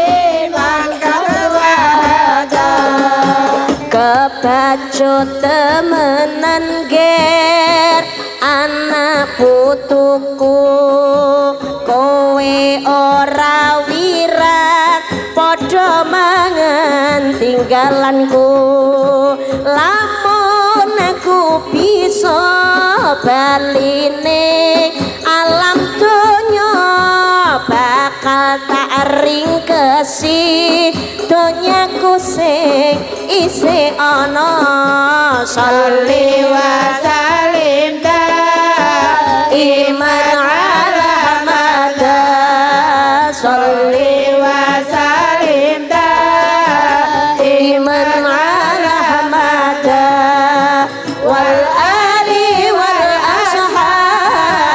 man qad wahada. Kebacut temenan ger anak putuku, kowe ora wirat padha mangan tinggalanku. Lamun aku bisa baline alam donya, bakal tak ringkesi donyaku sing isih ana. Sholli wa sallim daiman ala mada. Sholli wa sallim daiman ala mada. Wal ali wal ashabi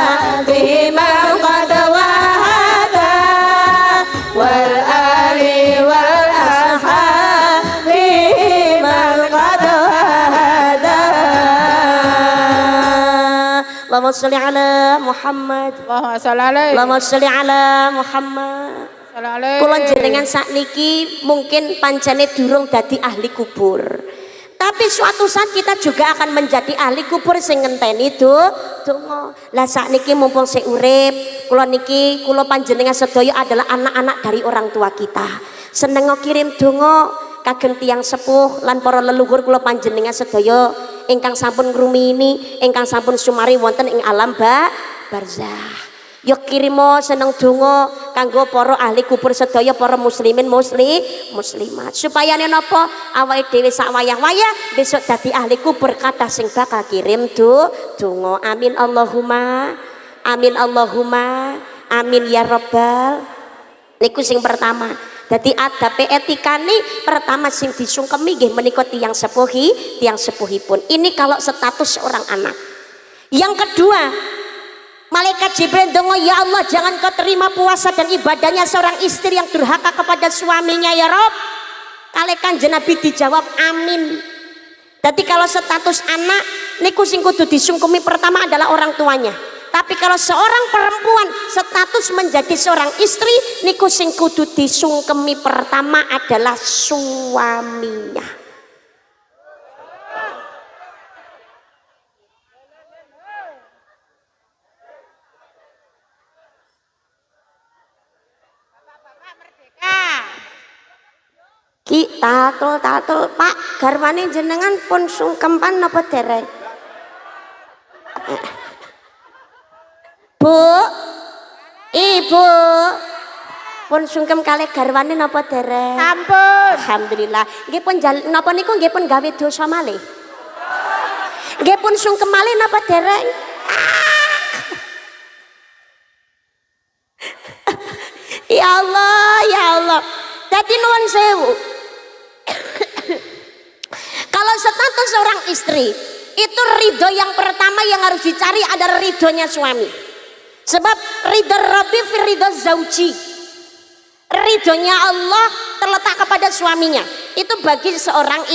man qad wahada. Wal ali wal ashabi man qad wahada. Allahumma sholli ala Muhammad. Allahumma sholli ala Muhammad. Kula jenengan sakniki mungkin pancene durung dadi ahli kubur. Tapi suatu saat kita juga akan menjadi ahli kubur sing ngenteni donga. Lah sakniki mumpung sik urip, kula panjenengan sedaya adalah anak-anak dari orang tua kita. Seneng kirim donga kagem tiyang sepuh lan para leluhur kula panjenengan sedaya ingkang sampun ngrumiyini, ingkang sampun sumari wonten ing alam barzah. Yo kirimo seneng donga kanggo para ahli kubur sedaya, para muslimin muslimat, supaya napa awake dhewe sak wayah-wayah besok dadi ahli kubur kathah sing bakal kirim donga. Amin Allahumma amin Allahumma amin ya rabbal. Niku sing pertama. Dadi adabe etikane pertama sing disungkemi nggih menika tiyang sepuhipun. Ini kalau status seorang anak. Yang kedua, malaikat Jibril dongo, ya Allah jangan kau terima puasa dan ibadahnya seorang istri yang durhaka kepada suaminya ya Rob. Kali Kanjeng Nabi dijawab amin. Jadi kalau status anak niku sing kudu disungkemi pertama adalah orang tuanya. Tapi kalau seorang perempuan status menjadi seorang istri niku sing kudu disungkemi pertama adalah suaminya. Ki tatul Pak garwane jenengan pun sungkeman napa dereng? Bu, Ibu pun sungkem kalih garwane napa dereng? Ampun. Alhamdulillah. Nggih pun napa niku nggih pun gawe dosa malih? Nggih pun sungkem malih napa dereng? Ya Allah, ya Allah. Dadi nuwun sewu. Kalau status seorang istri itu ridho yang pertama yang harus dicari adalah ridhonya suami. Sebab ridho Rabbi fi ridho zauji, ridhonya Allah terletak kepada suaminya. Itu bagi seorang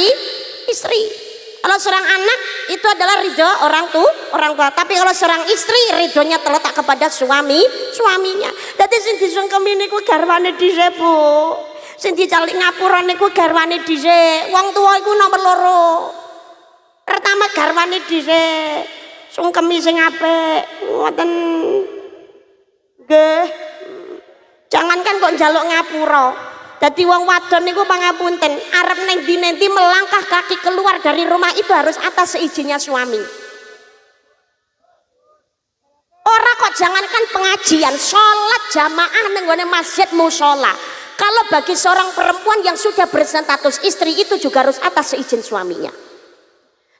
istri. Kalau seorang anak itu adalah ridho orang tua. Tapi kalau seorang istri ridhonya terletak kepada suaminya. Dadi sing disungkemi niku garwane dhisik Bu. Sing dicalik ngapura niku garwane dhisik. Wong tuwa iku nomor loro. Pertama garwane dhisik. Sungkemi sing apik. Ngoten. Nggih. Jangankan kok njaluk ngapura. Dadi wong wadon niku pangapunten, arep neng dinenti melangkah kaki keluar dari rumah itu harus atas seizinnya suami. Ora kok jangankan pengajian, sholat jamaah neng masjid musola. Kalau bagi seorang perempuan yang sudah berstatus istri itu juga harus atas seizin suaminya.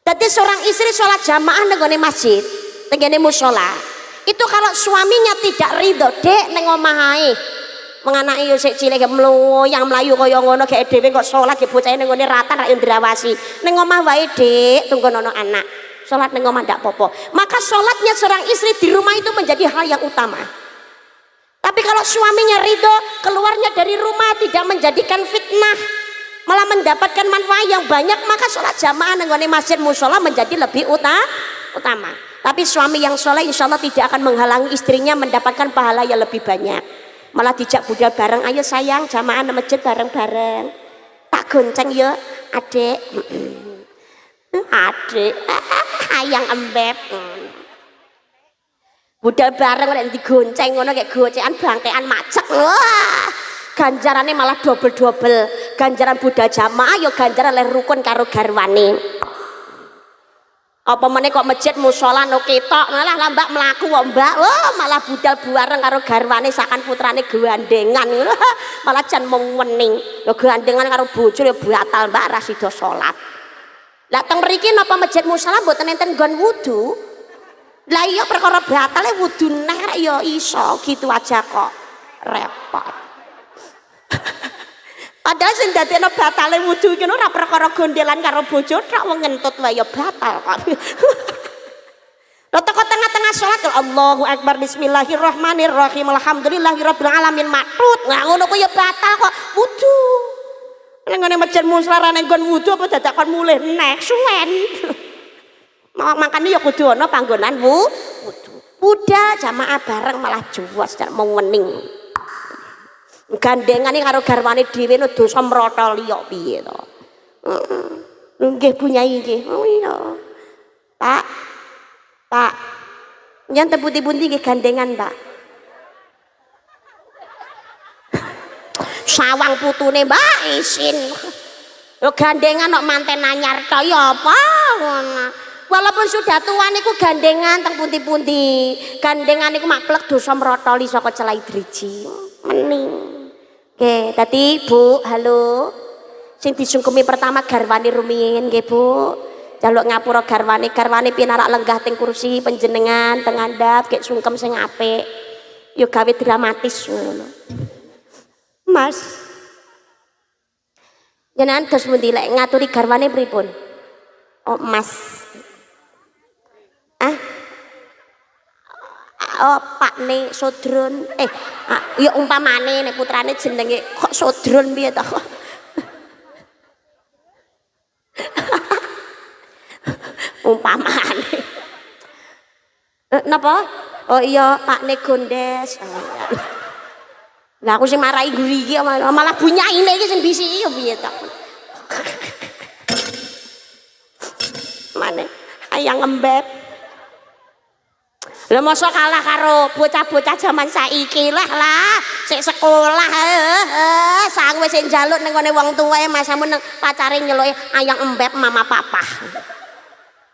Jadi seorang istri sholat jamaah neng masjid, neng musola. Itu kalau suaminya tidak ridho, dek neng omahe Wong anake yo sik cilik mloyang mlayu kaya ngono gek dhewe kok salat ge bocah ning ngene ratan rak yo ndrawasi. Ning omah wae, Dik, tunggu ana anak. Salat ning omah ndak apa-apa. Maka salatnya seorang istri di rumah itu menjadi hal yang utama. Tapi kalau suaminya ridho, keluarnya dari rumah tidak menjadikan fitnah, malah mendapatkan manfaat yang banyak, maka sholat jamaah nengone masjid musola menjadi lebih utama. Tapi suami yang soleh insya Allah tidak akan menghalangi istrinya mendapatkan pahala yang lebih banyak. Malah dijak budal bareng, ayo sayang jamaah nang masjid bareng-bareng. Tak gonceng ya adek. Adek, ayang embeb. Budal bareng nek digonceng ngono kayak gocekan bangkean macet. Wah, ganjarannya malah double. Ganjaran budal jamaah ya ganjaran leh rukun karo garwane. Apa meneh kok masjid musala no ketok malah lambak melaku kok mbak, oh malah budal bareng karo garwane sakan putrane gandengan malah jan mening ya gandengan karo bojo ya batal mbak ra sida salat. Lah teng mriki napa masjid musala mboten enten nggon wudu? Lah iya perkara batale wudu nek ya iso gitu aja kok repot. Padahal sing dadekno batale wudu iki ora perkara gondelan karo bojo tok wong ngentut wae ya batal kok. Lha teko tengah-tengah salat Allahu Akbar bismillahirrahmanirrahim alhamdulillahirabbil alamin matut. Lah ngono kok ya batal kok wudu. Ning ngene masjid muslara ning nggon wudu apa dadak kon mulih nek suwen. Makane ya kudu ana panggonan wudu. Budal jamaah bareng malah juwas mau wening. Gandengane karo garwane dhewe no dosa mrotol kok piye to. Nggih Bu Nyai nggih. Oh iya. Pak. Nyanten pundi-pundi nggih gandengan, Pak. Sawang putune Mbak isin. Lho gandengan kok manten anyar to ya apa ngono. Walaupun sudah tua niku gandengan teng pundi-pundi. Gandengan niku maklek dosa mrotoli saka celai driji. Mening. Oke, tadi Bu, halo. Sing disungkumi pertama garwane rumiyin nggih Bu. Jaluk ngapura garwane pinarak lenggah teng kursi panjenengan teng ngandhap gek sungkem sing apik. Yo gawe dramatis ngono. Mas. Jenengan dos pundi lek ngaturi garwane pripun? Oh, Mas. Oh Pak ne Sodron ya umpamane nek putrane jenenge kok Sodron piye to umpamane napa oh iya Pak ne Gondes lah aku sing marahi guri iki malah bunyaine iki sing bisiki ya piye to mane ayang embeb. Lah mosok kalah karo bocah-bocah zaman saiki lah sik sekolah sang wis njaluk ning ngene wong tuwae masamu nang pacare nyeluki ayang embeb mama papa.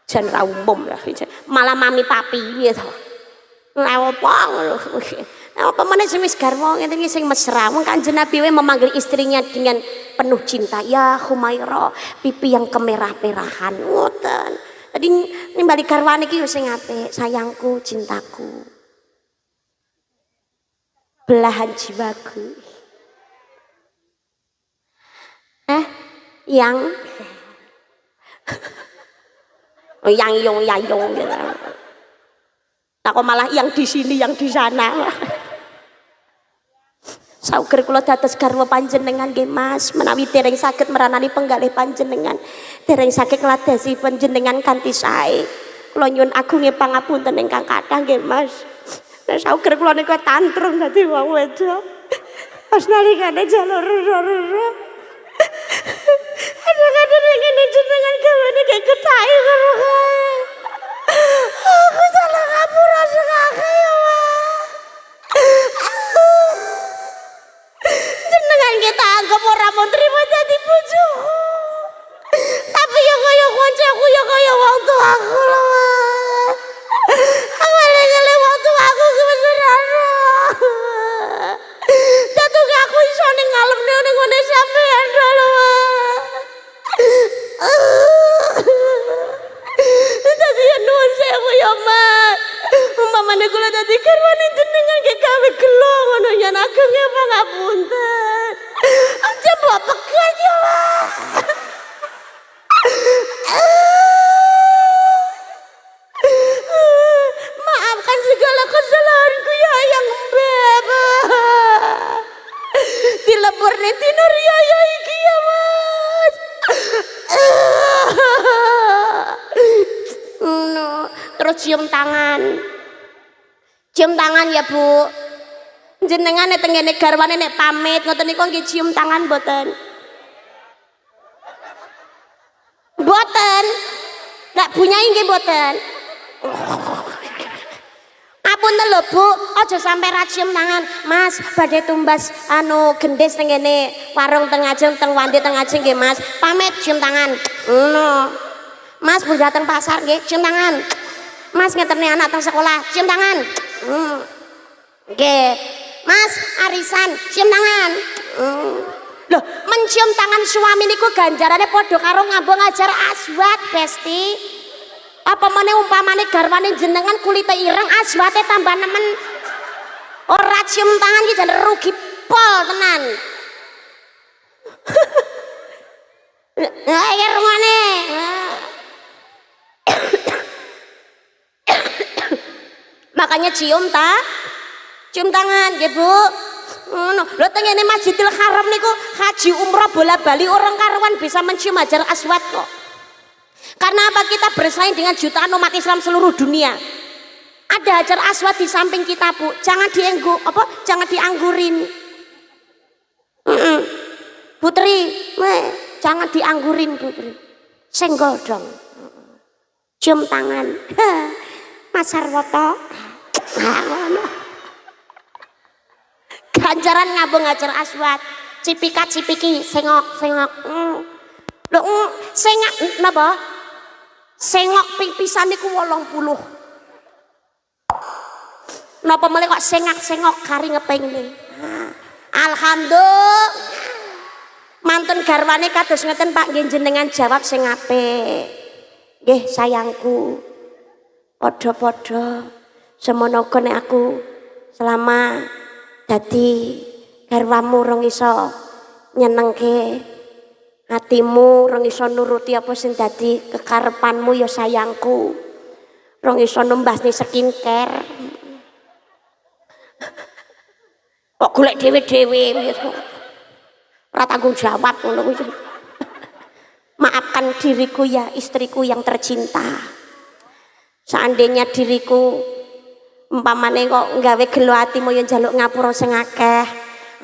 Jan ra umum lah malah mami papi piye to. Lah opo ngono. Apa meneh wis garwa ngene iki sing mesra. Wong Kanjeng Nabi memanggil istrinya dengan penuh cinta. Ya Humaira, pipi yang kemerah-merahan. Ngoten. Tadi nimbali garwane iki yo sing apik, sayangku, cintaku. Belahan jiwaku. Yang oh yang yong gitu. Nah kok malah yang di sini, yang di sana. Sauger kula dados garwa panjenengan nggih Mas, menawi dereng saged meranani penggalih panjenengan, dereng saged ngladasi panjenengan kanthi sae. Kula nyuwun agunge pangapunten ingkang kathah nggih Mas. Nek sauger kula niku tantrum dadi wong wedok. Pas nalikane jalur roro. Kadang-kadang ngene jenengan gawane kayak ketahe karo kae. Aku salah ngapura sekake ya jenengan kita anggap ora mau terima jadi bojo. Tapi ya kaya kancaku ya kaya wong tuaku lho. Awale-awale wong tuaku kebesaran. Datu aku iso ning ngalemne ning ngene sampean. ageng ya pangapunten. Aja mbok pegat ya Pak. Maafkan segala kesalahanku ya yang Beb. Dilebur nih dina riaya iki ya Mas. No, terus cium tangan. Cium tangan ya Bu. Jenengan nek tengene garwane nek pamit ngoten niku nggih cium tangan mboten? Mboten. Ndak bunyai nggih mboten. Apunten lho Bu, aja sampai ra cium tangan. Mas, badhe tumbas gendis tengene warung teng ajeng teng wandi teng ajeng nggih Mas. Pamit cium tangan. No. Mas budal teng pasar nggih cium tangan. Mas ngeterne anak teng sekolah cium tangan. Nggih. Mas arisan cium tangan. Loh, mencium tangan suami niku ganjarane padha karo ngambung ngajar aswat, Besti. Apa meneh umpamane garwane jenengan kulite ireng aswate tambah nemen. Ora cium tangan iki jan rugi pol tenan. Ya rungane. Makanya cium cium tangan nggih Bu. Ngono. Lho tengene Masjidil Haram niku haji umrah bola-bali orang karuan bisa mencium hajar aswad kok. Karena apa? Kita bersaing dengan jutaan umat Islam seluruh dunia. Ada hajar aswad di samping kita Bu. Jangan jangan dianggurin. Putri, jangan dianggurin Putri. Senggol dong. Cium tangan. Mas Sarwoto. Ganjaran ngabung ngajar aswad. Cipikat cipiki sengok. Lho sengak napa? Sengok pipisan niku 80. Napa mulai kok sengok kari ngepengine. Alhamdulillah. Mantun garwane kados ngeten Pak nggih jenengan jawab sing apik. Nggih sayangku. Padha-padha semono nek aku selama dadi garwamu rong iso nyenengke hatimu, rong iso nuruti apa sing dadi kekarepanmu ya sayangku. Rong iso numbasni skincare. Kok golek dhewe-dhewe ora tanggung jawab ngono kuwi. Maafkan diriku ya istriku yang tercinta. Seandainya diriku umpamane kok nggawe gelo atimu ya njaluk ngapura sing akeh.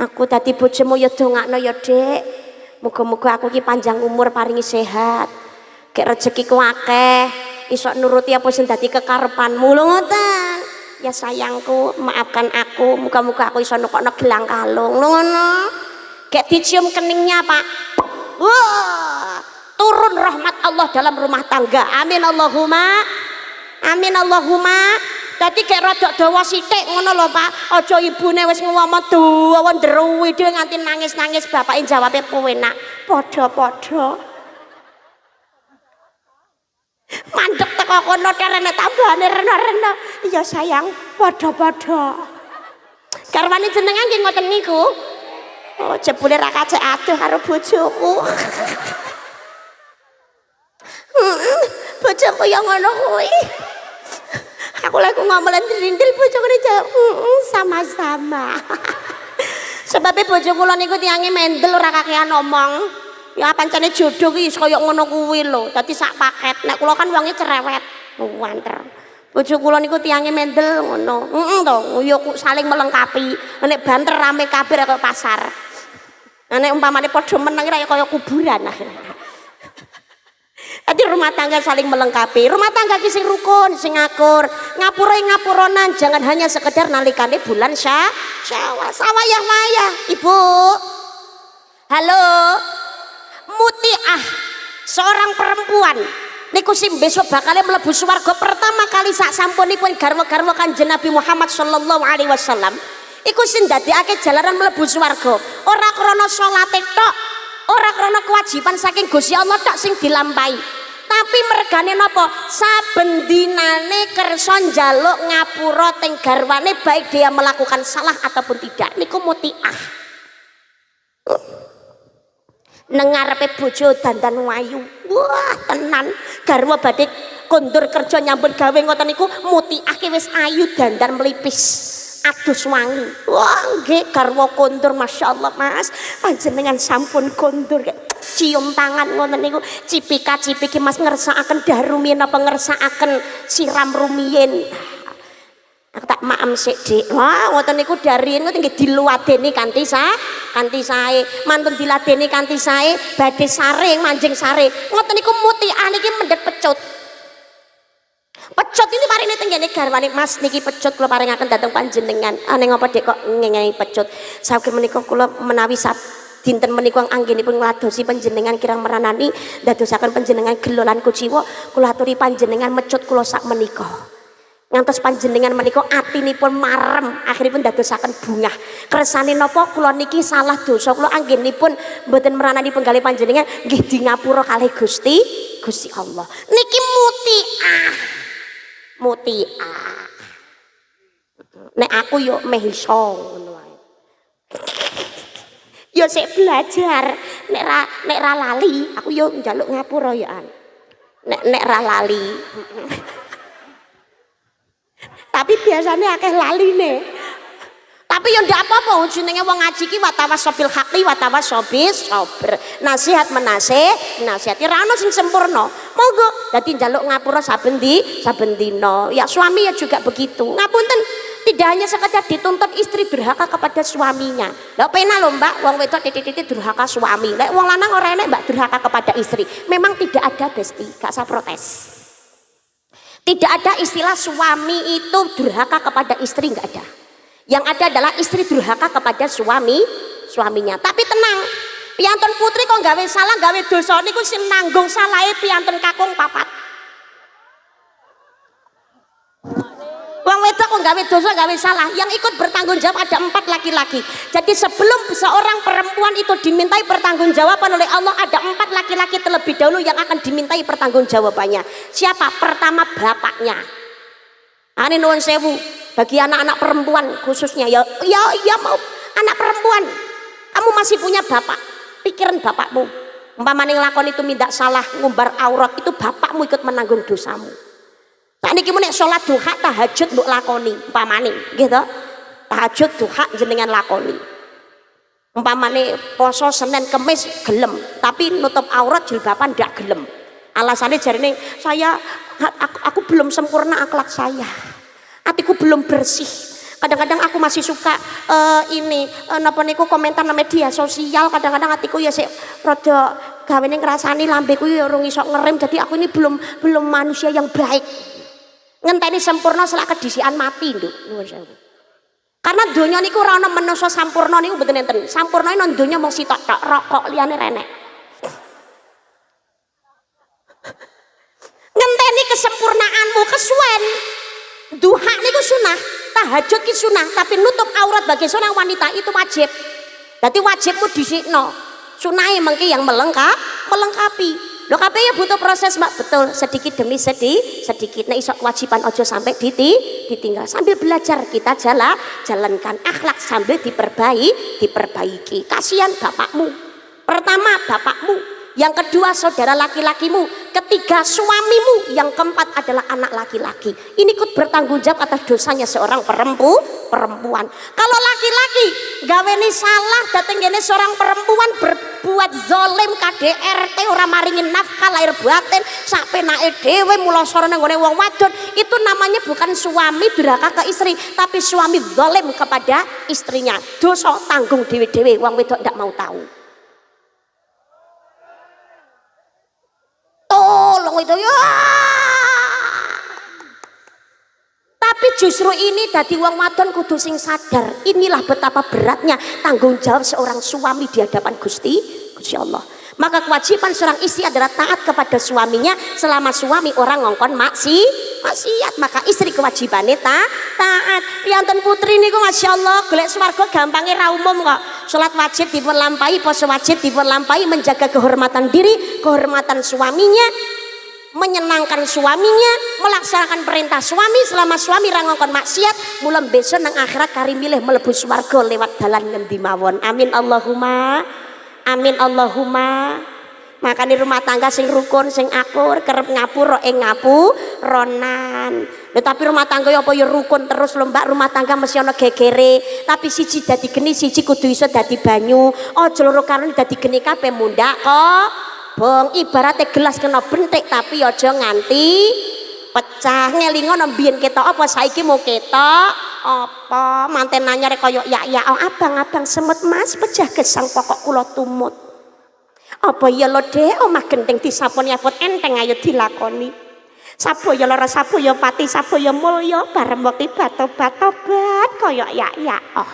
Aku dadi bojomu ya dongakno ya Dik. Muga-muga aku ki panjang umur paringi sehat. Gek rezekiku akeh, iso nuruti apa sing dadi kekarepanmu lho ngoten. Ya sayangku, maafkan aku. Muga-muga aku iso nukokno gelang kalung lho ngono. Gek dicium keningnya Pak. Wah, turun rahmat Allah dalam rumah tangga. Amin Allahumma. Amin Allahumma. Dadi kayak rodok dawa sithik ngono lho Pak. Aja ibune wis ngomong dawa ndruwi dhewe nganti nangis-nangis bapake jawabe penak. Padha-padha. Mandek teko kono terene tambahane rena-rena. Iya sayang, padha-padha. Garwane jenengan nggih ngoten niku. Oh, jebule ra kacek adoh karo bojoku. Bojoku yang ngono kuwi. Aku lagi ngomongin dirindil bojoku ne sama-sama. Sebabnya bojo kula niku tiange mendel ora kakean omong. Ya pancene jodoh ki kaya ngono kuwi lho. Dadi sak paket. Nek kula kan wonge cerewet. Wanter. Bojo kula niku tiange mendel ngono. To, yo saling melengkapi. Nek banter rame kabeh kaya pasar. Nek umpamane padha meneng kaya kuburan. Jadi rumah tangga saling melengkapi. Rumah tangga ki sing rukun, sing ngakur. Ngapuronan jangan hanya sekedar nalikane bulan Syawal. Sawayah-wayah, Ibu. Halo. Mutiah, seorang perempuan niku sing besok bakal mlebu swarga pertama kali sak sampunipun garwa-garwa Kanjeng Nabi Muhammad sallallahu alaihi wasallam. Iku sing ndadekake jalaran mlebu swarga. Ora krana salate tok, ora krana kewajiban saking Gusti Allah tok sing dilampahi. tapi mergane napa saben dinane kersa njaluk ngapura teng garwane baik dia melakukan salah ataupun tidak niku mutiah. Nang ngarepe bojo dandan wayu wah tenan garwa badhe kondur kerja nyambut gawe ngoten niku mutiah ki wis ayu dandan melipis adus wangi. Wah nggih garwa kondur masyaallah Mas panjenengan sampun kondur cium tangan ngoten niku cipika-cipiki Mas ngersakaken dah rumiyin apa ngersakaken siram rumiyin. Aku tak maem sik Dik. Wah ngoten niku dari ngoten nggih diluadeni kanthi sae mantun diladeni kanthi sae badhe saring manjing sare ngoten niku mutiah niki mendhet pecut. Pecut ini paring tenggene garwane Mas niki pecut kula paringaken dhateng panjenengan. Ane ngapa Dek kok ngengengi pecut? Saking menika kula menawi dinten menika anggenipun ngladosi panjenengan kirang meranani dadosaken panjenengan gelo lan kuciwa kula aturi panjenengan mecut kula sak menika. Ngantos panjenengan menika atinipun marem akhiripun dadosaken bungah. Kersane napa kula niki salah dosa kula anggenipun mboten meranani penggalih panjenengan nggih di ngapura kalih Gusti Allah. Niki mutiah. Nek aku yo meh iso ngono wae. Yo sik belajar, nek ra lali, aku yo njaluk ngapura ya an. Nek ra lali. Tapi biasanya akeh laline. Tapi yo ndak apa-apa jenenge wong ngaji ki watawasobil haqi watawasobis sabr. Nasihat nasihati ra ono sing sempurna. Monggo dadi njaluk ngapura saben dina. Ya suami ya juga begitu. Ngapunten, tidak hanya sekedar dituntut istri durhaka kepada suaminya. Lah pena lho Mbak, wong wedok titik-titik durhaka suami. Lek wong lanang ora enek Mbak durhaka kepada istri. Memang tidak ada Besti, gak usah protes. Tidak ada istilah suami itu durhaka kepada istri, enggak ada. Yang ada adalah istri durhaka kepada suaminya. Tapi tenang, piantun putri kok gawe salah gawe dosa niku sing nanggung salahe piantun kakung papat. Wong wedok kok gawe dosa gawe salah, yang ikut bertanggung jawab ada 4 laki-laki. Jadi sebelum seorang perempuan itu dimintai pertanggungjawaban oleh Allah, ada 4 laki-laki terlebih dahulu yang akan dimintai pertanggungjawabannya. Siapa? Pertama bapaknya. Ane nuwun sewu, bagi anak-anak perempuan khususnya ya mau anak perempuan, kamu masih punya bapak, pikiran bapakmu. Umpamane nglakon itu mindak salah, ngumbar aurat, itu bapakmu ikut menanggung dosamu. Nah niki nek salat duha tahajud mbok lakoni umpamane gitu. Tahajud duha jenengan lakoni. Umpamane poso Senin Kemis gelem, tapi nutup aurat jilbaban ndak gelem. Alasannya jarine aku belum sempurna akhlak saya. Hatiku belum bersih. Kadang-kadang aku masih suka napa niku komentar nang media sosial. Kadang-kadang hatiku ya sik rada gawene ngrasani lambeku ya urung iso ngerem. Jadi aku ini belum manusia yang baik. Ngenteni sempurna selak kedisian mati nduk. Nuwun sewu. Karena donya niku ora ana menungso sampurna niku mboten enten. Sampurna nang donya mung sitok tok, rokok liyane renek. Ngenteni kesempurnaanmu kesuwen. Duha niku sunah, tahajud ki sunah, tapi nutup aurat bagi seorang wanita itu wajib. Jadi wajibmu disikno. Sunahe mengki yang melengkapi. Lho kabeh ya butuh proses Mbak, betul, sedikit demi sedikit. Nek iso kewajiban ojo sampai ditinggal. Sambil belajar kita jalankan akhlak sambil diperbaiki. Kasihan bapakmu. Pertama bapakmu. Yang kedua saudara laki-lakimu, ketiga suamimu, yang keempat adalah anak laki-laki. Ini ikut bertanggung jawab atas dosanya seorang perempuan. Kalau laki-laki gaweni salah dateng gene seorang perempuan berbuat zalim KDRT ora maringin nafkah lahir batin sak penake dhewe mulosoro nang gone wong wadon, itu namanya bukan suami durhaka ke istri, tapi suami zalim kepada istrinya. Dosa tanggung dhewe-dhewe, wong wedok ndak mau tahu. Tolong itu ya. Tapi justru ini dadi wong wadon kudu sing sadar. Inilah betapa beratnya tanggung jawab seorang suami di hadapan Gusti Allah. Maka kewajiban seorang istri adalah taat kepada suaminya selama suami orang ngongkon maksiat. Maka istri kewajibannya taat. Piantun putri niku masyaallah golek swarga gampangnya ra umum kok. Salat wajib dipun lampahi, poso wajib dipun lampahi, menjaga kehormatan diri, kehormatan suaminya. menyenangkan suaminya, melaksanakan perintah suami selama suami ra ngongkon maksiat, mula besok nang akhirat kari milih mlebu swarga lewat dalan ngendi mawon. Amin Allahumma. Amin Allahumma. Makanya rumah tangga sing rukun sing akur kerep ngapura ing ngapuronan. Tapi rumah tangga ya apa ya rukun terus lho Mbak, rumah tangga mesti ana gegere, tapi siji dadi geni siji kudu iso dadi banyu. Aja loro karone dadi geni kabeh mundak kok. Bong ibaratnya gelas kena bentik tapi aja nganti pecah. Ngelingono mbiyen ketok apa saiki mau ketok apa manten anyar kaya ya abang semut Mas pecah gesang pokok kula tumut. Apa ya lo dek omah gendeng disaponi abot enteng ayo dilakoni. Sapo ya lara sapo ya pati sapo ya mulya bareng wektu batobat kaya ya oh.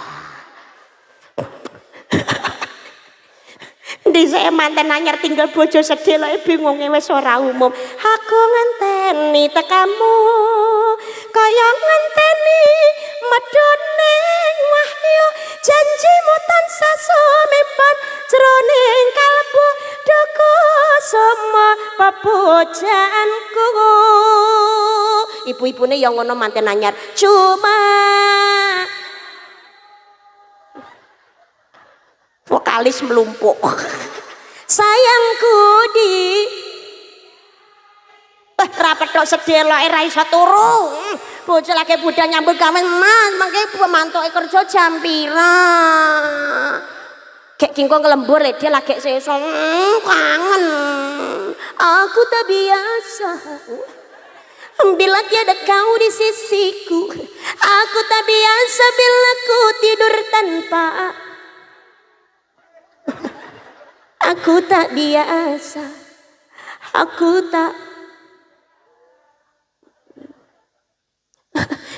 Dhisik manten anyar tinggal bojo sedih lho bingunge wis ora umum. Aku ngenteni tekamu kaya ngenteni medhone wahyu janjimu tansah sumipan jroning kalbu doko semua pepujaanku. Ibu-ibune yang ngono manten anyar cuma vokalis melumpuk. Sayangku di rapet tok sedih lho ra iso turu. Bojo lagi budal nyambut gawe Mas, mangke pemantuke kerja jam pira? Kek kingko ngelembur dia lagi sesong kangen. Aku tak biasa bila tiada kau di sisiku. Aku tak biasa bila ku tidur tanpa. Aku tak biasa. Aku tak.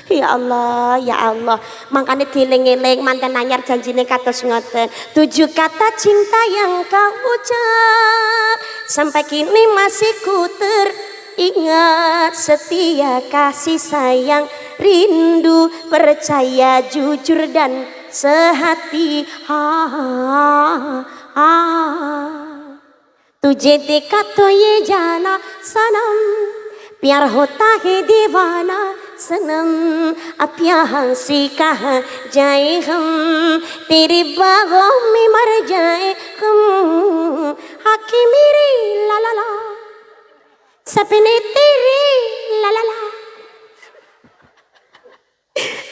Ya Allah, ya Allah. Makanya dieling-eling manten anyar janjine kados ngoten. 7 kata cinta yang kau ucap sampai kini masih ku teringat. Setia, kasih sayang, rindu, percaya, jujur dan sehati. तुझे देखा तो ये जाना सनम प्यार होता है दीवाना सनम अब यहाँ से कहाँ जाए हम तेरे बागों में मर जाए हम आँखें मेरी ला ला ला सपने तेरे ला ला ला.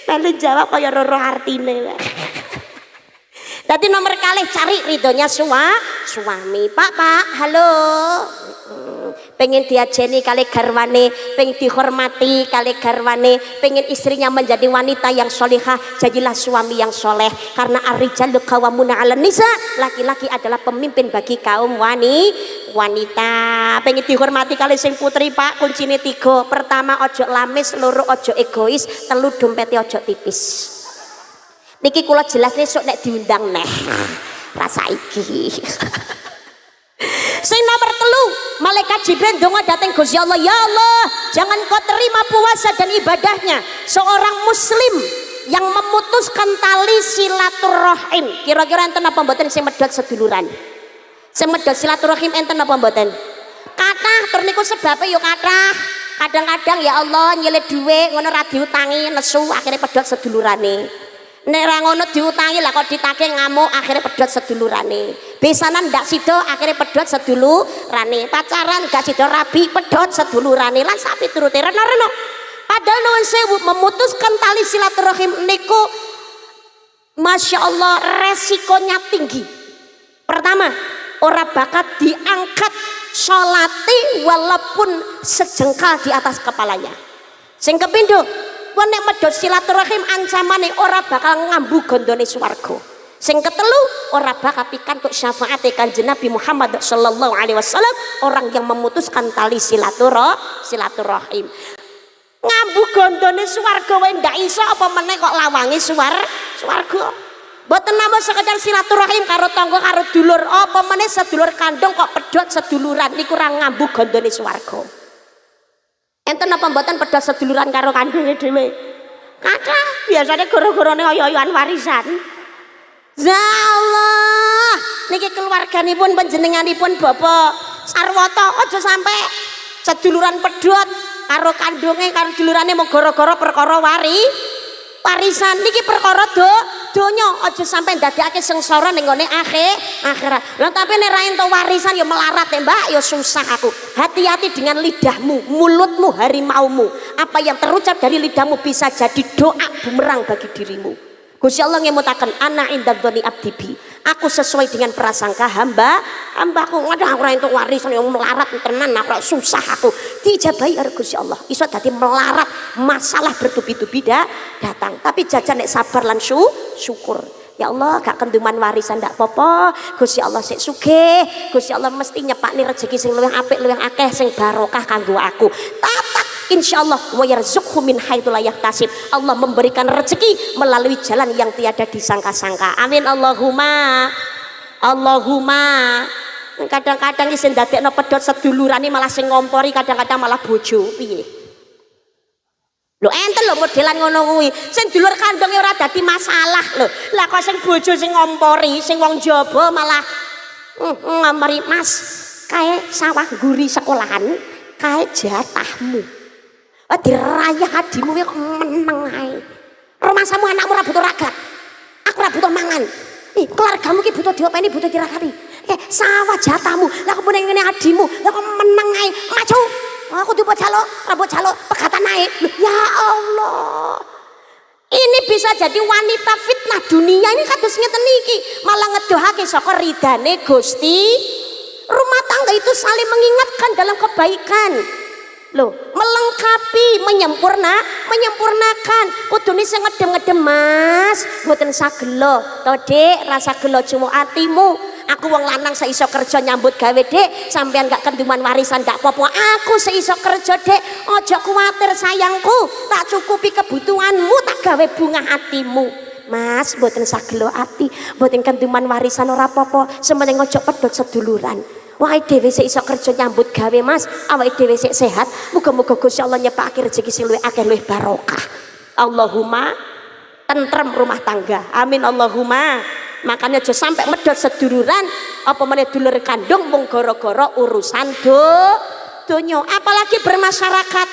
Lalu jawab kaya roro artine. Tadi nomor kali cari ridhonya suami. Pak, halo. Pengen diajeni kali garwane, pengen dihormati kali garwane, pengen istrinya menjadi wanita yang solihah, jadilah suami yang soleh. Karena ar-rijalu qawwamuna 'alan nisa, laki-laki adalah pemimpin bagi kaum wanita. Pengen dihormati kali sing putri Pak, kuncine 3. Pertama, ojo lamis, loro ojo egois, telu dompete ojo tipis. Niki kula jelas besok nek diundang neh. Rasa iki. Sing nomor 3, malaikat Jibril ndonga dateng Gusti Allah, ya Allah, jangan kau terima puasa dan ibadahnya seorang muslim yang memutuskan tali silaturahim. Kira-kira enten apa mboten sing medhot seduluran? Sing medhot silaturahim enten apa mboten? Kathah tur niku sebabe yo kathah. Kadang-kadang ya Allah nyelit dhuwit ngono ra diutangi nesu akhirnya pedhot sedulurane. Nek ra ngono diutangi lah kok ditagih ngamuk akhirnya pedhot sedulurane. Besanan ndak sida akhirnya pedhot sedulurane. Pacaran gak sida rabi pedhot sedulurane lan sapi turute reno-reno. Padahal nuwun sewu memutuskan tali silaturahim niku Masya Allah resikonya tinggi. Pertama, ora bakat diangkat sholati walaupun sejengkal di atas kepalanya. Sing kepindho, nek medhot silaturahim ancamane ora bakal ngambu gondone swarga. Sing ketelu, ora bakal pikantuk syafaate Kanjeng Nabi Muhammad sallallahu alaihi wasallam orang yang memutuskan tali silaturahim. Ngambu gondone swarga wae ndak iso apa meneh kok lawangi swarga. Mboten namung sekedar silaturahim karo tangga karo dulur, apa meneh sedulur kandung kok pedhot seduluran niku ora ngambu gondone swarga. Enten apa mboten pedhot seduluran karo kandunge dhewe? Kathah, biasane gara-garane oyo-oyoan warisan. Ya Allah, niki keluarganipun panjenenganipun Bapak Sarwoto aja sampai seduluran pedhot karo kandunge karo dulurane mau gara-gara perkara warisan niki perkara donya aja sampai ndadekake sengsara ning gone akhirat. Lah tapi nek ra entuk warisan ya melarat ya Mbak, ya susah aku. Hati-hati dengan lidahmu, mulutmu, harimaumu. Apa yang terucap dari lidahmu bisa jadi doa bumerang bagi dirimu. Gusti Allah ngemutaken ana indadzoni abdi bi. Aku sesuai dengan prasangka hambaku. Waduh aku ora entuk warisan yang melarat tenan, aku susah aku. Dijabahi karo Gusti Allah. Iso dadi melarat, masalah bertubi-tubi datang. Tapi jajan nek sabar lan syukur. Ya Allah gak kenduman warisan ndak apa-apa. Gusti Allah sik sugih. Gusti Allah mesti nyepakni rezeki sing luwih apik, luwih akeh sing barokah kanggo aku. Tatak insyaallah wa yarzuqhu min haitsu la yahtasib. Allah memberikan rezeki melalui jalan yang tiada disangka-sangka. Amin Allahumma. Kadang-kadang isin ndadekno pedhot sedulurane malah sing ngompori, kadang-kadang malah bojo. Piye? Lho enten lho modelan ngono kuwi. Sing dulur kandhonge ora dadi masalah lho. Lah kok sing bojo sing ngompori, sing wong jaba malah ngompori, Mas, kae sawah guri sekolahan, kae jatahmu. Dirayah adimu kok meneng ae. Rumasamu anakmu ora butuh ragat. Aku ora butuh mangan. Keluargamu ki butuh diopeni, butuh diragati. Sawah jatahmu. Lah kok ngene adimu, lah kok meneng ae. Maju. Aku dibuat jaluk, rambut jaluk, pegatan naik. Ya Allah, ini bisa jadi wanita fitnah dunia ini kados ngeten niki, malah ngedohake saka ridane Gusti. Rumah tangga itu saling mengingatkan dalam kebaikan. Loh, melengkapi, menyempurnakan. Kudune sing ngedem-ngedem Mas, mboten sagelo. To Dik, rasa gelo cuma atimu. Aku wong lanang seiso kerja nyambut gawe Dek, sampean gak kenduman warisan gak apa-apa. Aku seiso kerja Dek, ojo kuwatir sayangku, tak cukupi kebutuhanmu, tak gawe bunga hatimu. Mas, mboten sagelo ati, mboten kenduman warisan ora apa-apa, sementing ojo pedhot seduluran. Awake dhewe sik iso kerja nyambut gawe Mas, awake dhewe sik sehat, muga-muga Gusti Allah nyepakake rezeki sing luwih akeh luwih barokah. Allahumma tentrem rumah tangga. Amin Allahumma. Makanya aja sampai medhot seduluran, apa meneh dulur kandung mung gara-gara urusan donya, apalagi bermasyarakat.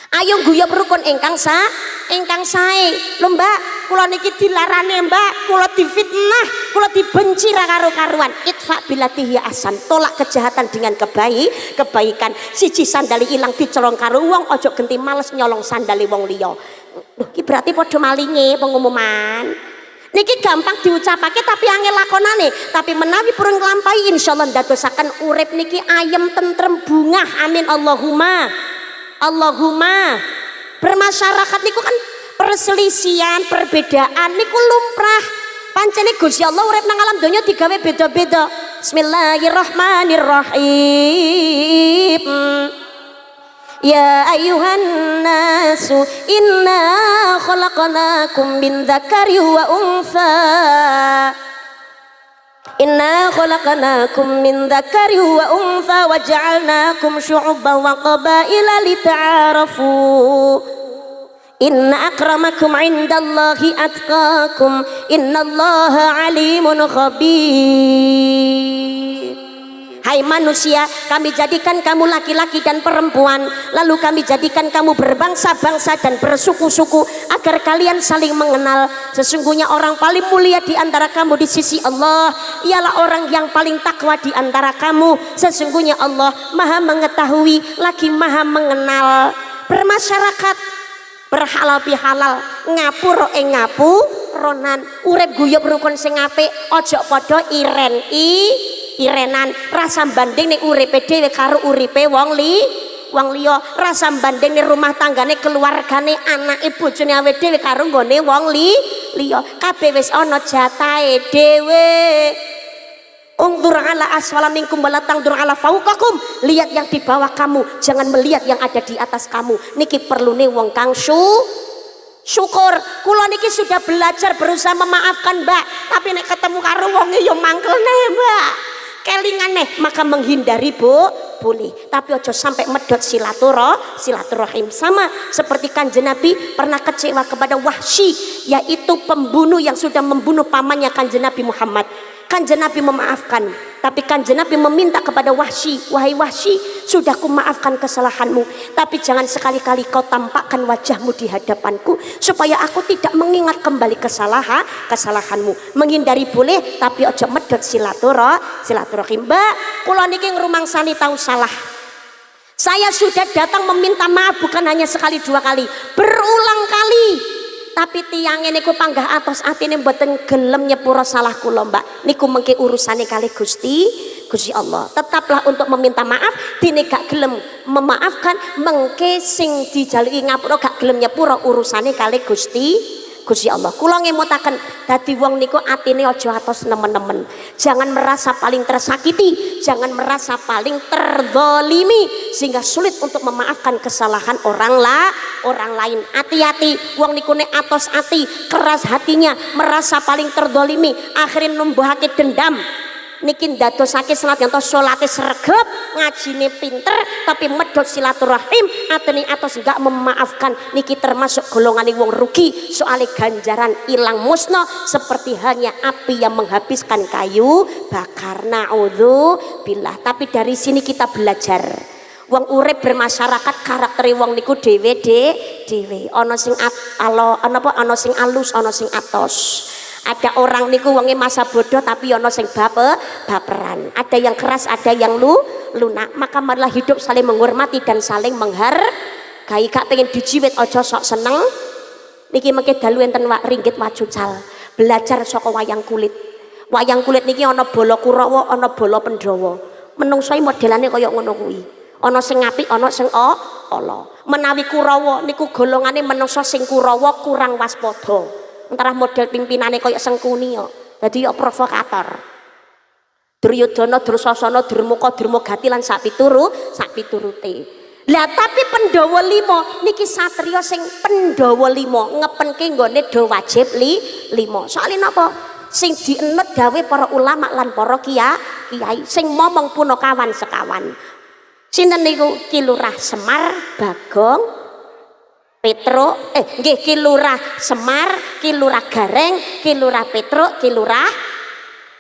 Ayo guyub rukun ingkang sae. Lho Mbak, kula niki dilarane Mbak, kula difitnah, kula dibenci ra karo-karuan. Itfa bilatihi ahsan, tolak kejahatan dengan kebaikan. Siji sandali ilang dicolong karo wong, aja genti males nyolong sandali wong liya. Lho iki berarti padha malinge pengumuman. Niki gampang diucapake tapi angel lakonane. Tapi menawi purun nglampahi insyaallah ndadosaken urip niki ayem tentrem bungah. Amin Allahumma. Bermasyarakat niku kan perselisihan, perbedaan niku lumrah. Pancene Gusti Allah urip nang alam donya digawe beda-beda. Bismillahirrahmanirrahim. Ya ayuhan nasu inna khalaqnakum min dzakari wa untha. Inna khalaqnakum min dzakari wa untha wa ja'alnakum syu'uban wa qabaila lita'arafu. Inna akramakum 'indallahi atqakum. Innallaha 'alimun khabir. Hai manusia, kami jadikan kamu laki-laki dan perempuan, lalu kami jadikan kamu berbangsa-bangsa dan bersuku-suku agar kalian saling mengenal. Sesungguhnya orang paling mulia di antara kamu di sisi Allah ialah orang yang paling takwa di antara kamu. Sesungguhnya Allah Maha mengetahui lagi Maha mengenal. Bermasyarakat, berhalal bihalal, ngapur ngapuronan, urip guyub rukun sing apik, ojo padha irenan, rasa banding ning uripe dhewe karo uripe wong liya, rasa banding ning rumah tanggane keluargane anake bojone awake dhewe karo nggone wong liya. Kabeh wis ana jatahe dhewe. Ungdur ala asfala minkum wala tangdur ala fauqakum. Lihat yang di bawah kamu, jangan melihat yang ada di atas kamu. Niki perlune wong kang syukur. Kula niki sudah belajar berusaha memaafkan Mbak, tapi nek ketemu karo wonge ya mangkelne Mbak, kelingan maka menghindari boleh, tapi ojo sampai medot silaturahim. Sama seperti Kanjeng Nabi pernah kecewa kepada Wahsy, yaitu pembunuh yang sudah membunuh pamannya Kanjeng Nabi Muhammad. Kanjeng Nabi memaafkan, tapi Kanjeng Nabi meminta kepada Wahsy, wahai Wahsy, sudah ku maafkan kesalahanmu, tapi jangan sekali-kali kau tampakkan wajahmu di hadapanku supaya aku tidak mengingat kembali kesalahanmu. Menghindari boleh, tapi ojo medot silaturahim. Mbak, kula niki ngrumangsani tahu salah. Saya sudah datang meminta maaf bukan hanya sekali dua kali, berulang kali. Tapi tiangnya niku panggah atos atine mboten gelem nyepuro salah kula, Mbak. Niku mengke urusane kali Gusti Allah. Tetaplah untuk meminta maaf, dene gak gelem memaafkan, mengke sing dijaluki ngapura gak gelem nyepuro urusane kali Gusti Allah. Kula ngemutaken dadi wong niku atine aja atos nemen-nemen. Jangan merasa paling tersakiti, jangan merasa paling terzalimi sehingga sulit untuk memaafkan kesalahan orang lain. Hati-hati wong niku nek atos ati, keras hatinya, merasa paling terzalimi, akhirnya numbuhake dendam. Niki ndadosake senajan to salate sregep, ngajine pinter tapi medhot silaturahim, atene atos enggak memaafkan, niki termasuk golongane wong rugi. Soale ganjaran ilang musna seperti halnya api yang menghabiskan kayu bakar. Naudzubillah. Tapi dari sini kita belajar. Wong urip bermasyarakat karakter wong niku dhewe. Ana sing ana sing alus, ana sing atos. Ada orang niku wonge masa bodoh tapi ana sing baperan. Ada yang keras, ada yang lunak. Maka marilah hidup saling menghormati dan saling menghargai. Gak pengen dijiwit aja sok seneng. Niki mengke dalu enten ringgit wajucal. Belajar saka wayang kulit. Wayang kulit niki ana bala Kurawa, ana bala Pandhawa. Menungso modelane kaya ngono kuwi. Ana sing apik, ana sing ala. Menawi Kurawa niku golongane menungso sing Kurawa kurang waspada. Antara model pimpinane koyo Sengkuni yo. Dadi yo provokator. Duryudana, Dursasana, Durmuka, Durmagati lan sak piturute. Lah tapi Pandhawa 5 niki satriya sing Pandhawa 5 ngepenke nggone do wajib 5. Soale napa? Sing dienut dawe para ulama lan para kiai, sing momong punakawan sekawan. Sinten niku? Ki Lurah Semar, Bagong, Petro, Ki Lurah Semar, Ki Lurah Gareng, Ki Lurah Petro, Ki Lurah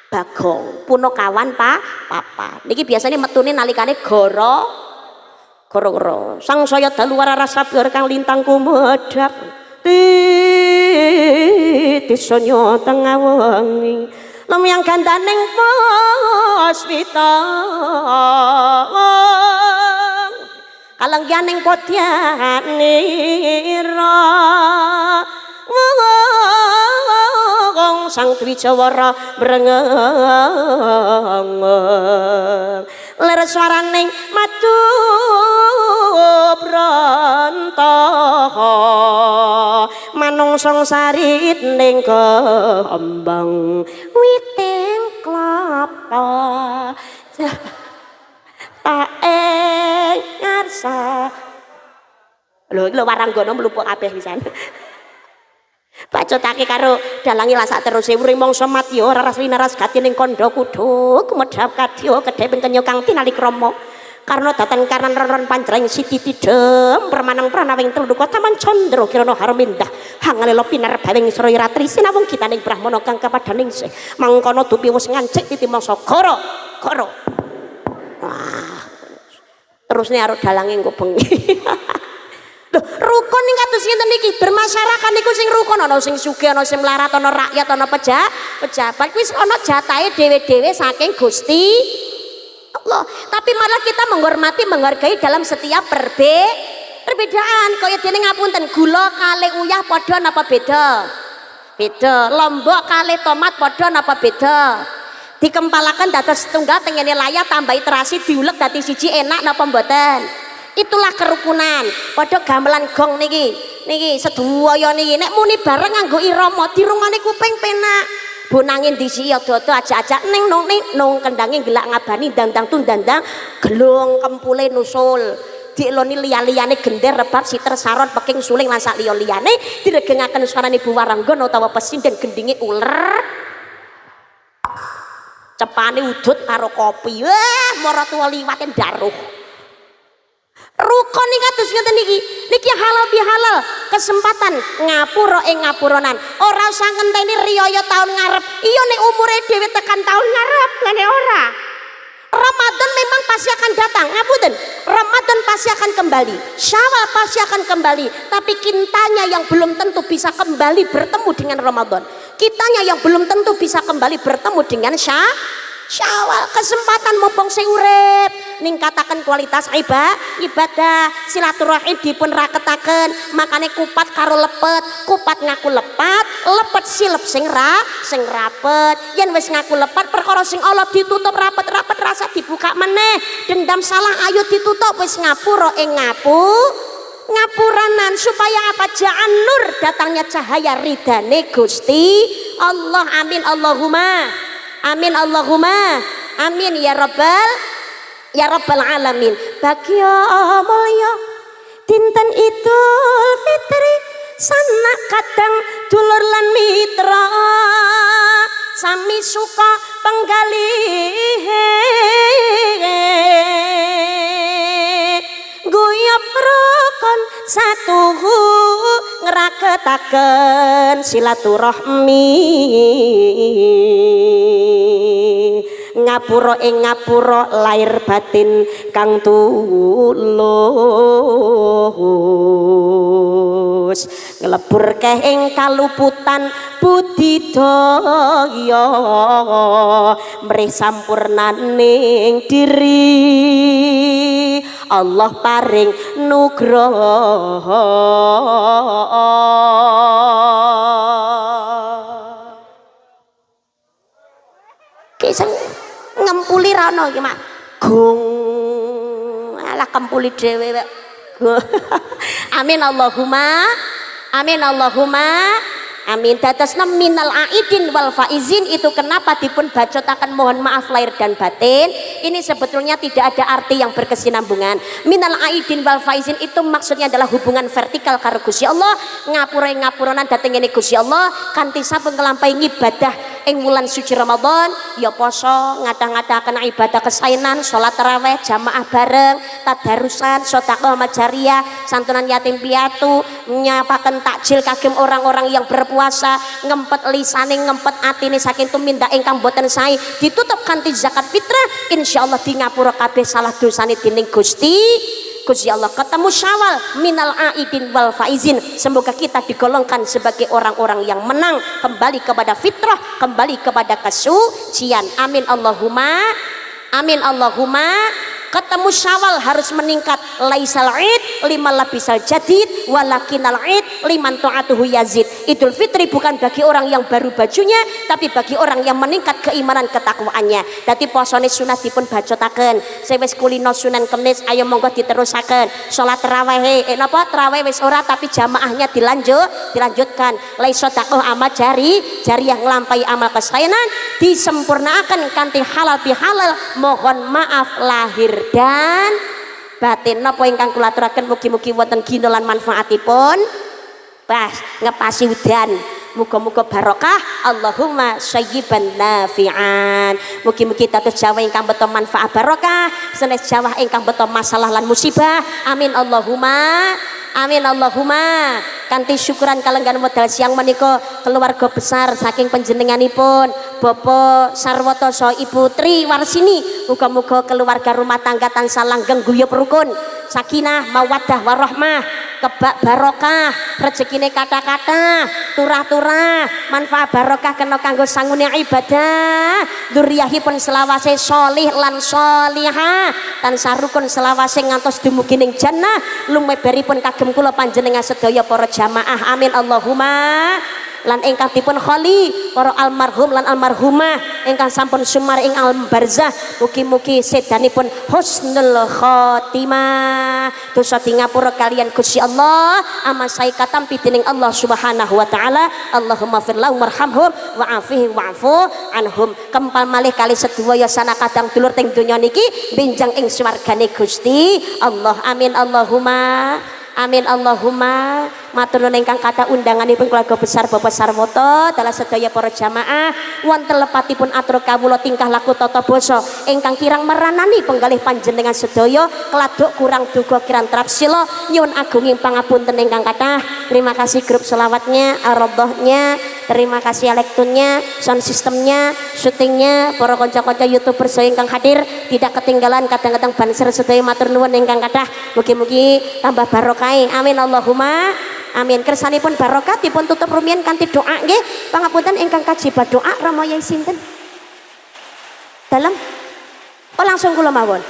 Bagong. Punakawan papa. Niki biasanya metune nalikane goro. Sang saya dalu rasa biar kang lintang kumedhap. Tisonyo tengah wengi. Lemyang gandaning puspita. Kalengyaning podyanira wong sang Trijawara brengeng ler swaraning madu brantaha manungsa sarit ning kembang witing klapa ngarsa lho waranggono mlumpuk kabeh pisan. Bacotake karo dalangi lasak terus ring mangsa mati ora raswinaras gati ning kandha kudu kumedhap kadya kedheping kenya kang tinali krama karena datan karan ron panjreng siti tidem permanang pranawing teluk taman candra kirana harmindah hangalelo pinerbawing sira ratri sinawung kitaning brahmana kang kapadaning sih mangkono dupi wis ngancik titi mangsa goro. Wah, terus nih arep dalange engko bengi. Loh, rukun ning kados ngenten iki bermasyarakat niku sing rukun ana sing sugih ana sing melarat ana rakyat ana pejabat kuwi ana jatahe dhewe-dhewe saking Gusti Allah. Tapi malah kita menghormati menghargai dalam setiap perbedaan. Kaya dene ngapunten gula kali uyah padha napa beda? Beda. Lombok kali tomat padha napa beda? Dikempalakan dados setunggal tengene layar tambahi terasi diulek dadi siji enak napa mboten? Itulah kerukunan. Padha gamelan gong niki sedaya niki nek muni bareng nganggo irama dirungane kuping penak. Bonangin disi dodo ajak-ajak ning nung kendange gelak ngabani dandang tun dandang gelung kempule nusul. Dieloni liya-liyane gender rebab siter sarot peking suling lan sak liya-liyane diregengaken suarane Bu Waranggon utawa pesinden gendinge uler. cepane udut karo kopi. Wah, maratuwa liwate daruh. Rukun iki kados ngeten niki halal bihalal, kesempatan ngapura ing ngapuronan. Ora usah ngenteni riyaya taun ngarep. Iya nek umure dhewe tekan taun ngarep, lene ora. Ramadan memang pasti akan datang, ngapunten. Ramadan pasti akan kembali, Syawal pasti akan kembali, tapi kitanya yang belum tentu bisa kembali bertemu dengan Ramadan. Kitanya yang belum tentu bisa kembali bertemu dengan Syawal. Kesempatan mumpung sing urip ningkataken kualitas ibadah, silaturahim dipun raketaken. Makane kupat karo lepet, kupat ngaku lepet silep sing rapet. Yen wis ngaku lepet perkara sing Allah ditutup rapet rasa dibuka meneh. Dendam salah ayo ditutup, wis ngapura ing ngapuranan supaya apa? Ja'an nur, datangnya cahaya ridane Gusti Allah. Amin Allahumma amin Allahumma amin ya rabbal alamin. Bagya mulya dinten Idul Fitri, sanak kadang dulur lan mitra sami suka penggalih guyub rukun satuhu ngraketaken silaturahmi. Ngapura ing ngapura lair batin kang tulus, ngleburke ing kaluputan budidaya mrih sampurnaning diri Allah paring nugraha. Kisah ngempuli rano iki mak gung alah kempuli dhewe wek. Amin Allahumma amin Allahumma amin. Dadosna minal aidin wal faizin itu kenapa dipun bacotaken mohon maaf lahir dan batin. Ini sebetulnya tidak ada arti yang berkesinambungan. Minal aidin wal faizin itu maksudnya adalah hubungan vertikal karo Gusti Allah. Ngapura-ngapuronan dateng ngene Gusti Allah kanthi sampun nglampahi ibadah ing wulan suci Ramadan, ya poso, ngadah-ngadahaken ibadah kesaenan, salat tarawih jamaah bareng, tadarusan, sedekah majariyah, santunan yatim piatu, nyapaken takjil kagem orang-orang yang berpuasa, ngempet lisane, ngempet atine saking tumindak ingkang boten sae, ditutup kanthi zakat fitrah, insyaallah di ngapura kabeh salah dosane dening Gusti Allah. Ketemu Syawal minal aidin wal faizin. Semoga kita digolongkan sebagai orang-orang yang menang, kembali kepada fitrah, kembali kepada kesucian. Amin Allahumma amin Allahumma. Ketemu Syawal harus meningkat. Laisal id liman labisal jadid walakinal id liman ta'atuhu yazid. Idul Fitri bukan bagi orang yang baru bajunya, tapi bagi orang yang meningkat keimanan ketakwaannya. Dadi posone sunah dipun bacotaken. Sing wis kulino Sunan Kemis ayo monggo diterusaken. Salat tarawih napa tarawih wis ora tapi jamaahnya dilanjutkan. Laisa taqwa amal jariyah nglampahi amal kesaenan disempurnakan kanthi halal bihalal. Mohon maaf lahir dan batin. Napa ingkang kula aturaken mugi-mugi wonten gina lan manfaatipun. Pas ngepasi udan, muga-muga barokah. Allahumma sayyiban nafi'an. Mugi-mugi dados jawah ingkang beto manfaat barokah, sanes jawah ingkang beto masalah lan musibah. Amin Allahumma amin Allahumma. Kanthi syukuran kalenggan wedal siang menika keluarga besar saking panjenenganipun Bapak Sarwoto saha Ibu Tri Warsini, muga-muga keluarga rumah tangga tansah langgeng guyub rukun, sakinah mawaddah warahmah, kebak barokah, rezekine kata-kata, turah-turah, manfaat barokah kena kanggo sangune ibadah, dzurriyyahipun selawase sholih lan sholihah, tansah rukun selawase ngantos dumugi ning jannah, lumeberipun kagem kula panjenengan sedaya para jamaah. Amin Allahumma. Lan ingkang dipun kholi para almarhum lan almarhumah ingkang sampun sumar ing alam barzah, mugi-mugi sedanipun husnul khotimah, dosa di ngapura kalian Gusti Allah, amal saya katampi dening Allah Subhanahu wa taala. Allahumma firlahu marhamhum wa afihi wa'fu anhum. Kempal malih kali sedaya sana kadang dulur teng donya niki benjang ing swargane Gusti Allah. Amin Allahumma amin Allahumma. matur nuwun ingkang kathah undanganipun keluarga besar Bapak Sarwoto dalah sedaya para jamaah wonten lepatipun atur kawula tingkah laku tata basa ingkang kirang meranani penggalih panjenengan sedaya keladuk kurang duga kirang trapsila nyuwun agunging pangapunten ingkang kathah. Terima kasih grup selawatnya, arodohnya, terima kasih elektunnya, sound systemnya, syutingnya, para kanca-kanca YouTuber saya ingkang hadir tidak ketinggalan kadang-kadang banser sedaya matur nuwun ingkang kathah. Mugi-mugi tambah barokah. Amin Allahumma amin. Kersanipun barokah dipun tutup rumiyin kanthi doa nggih. Pangapunten ingkang kajibat doa rama yai sinten? Dalam oh langsung kula mawon.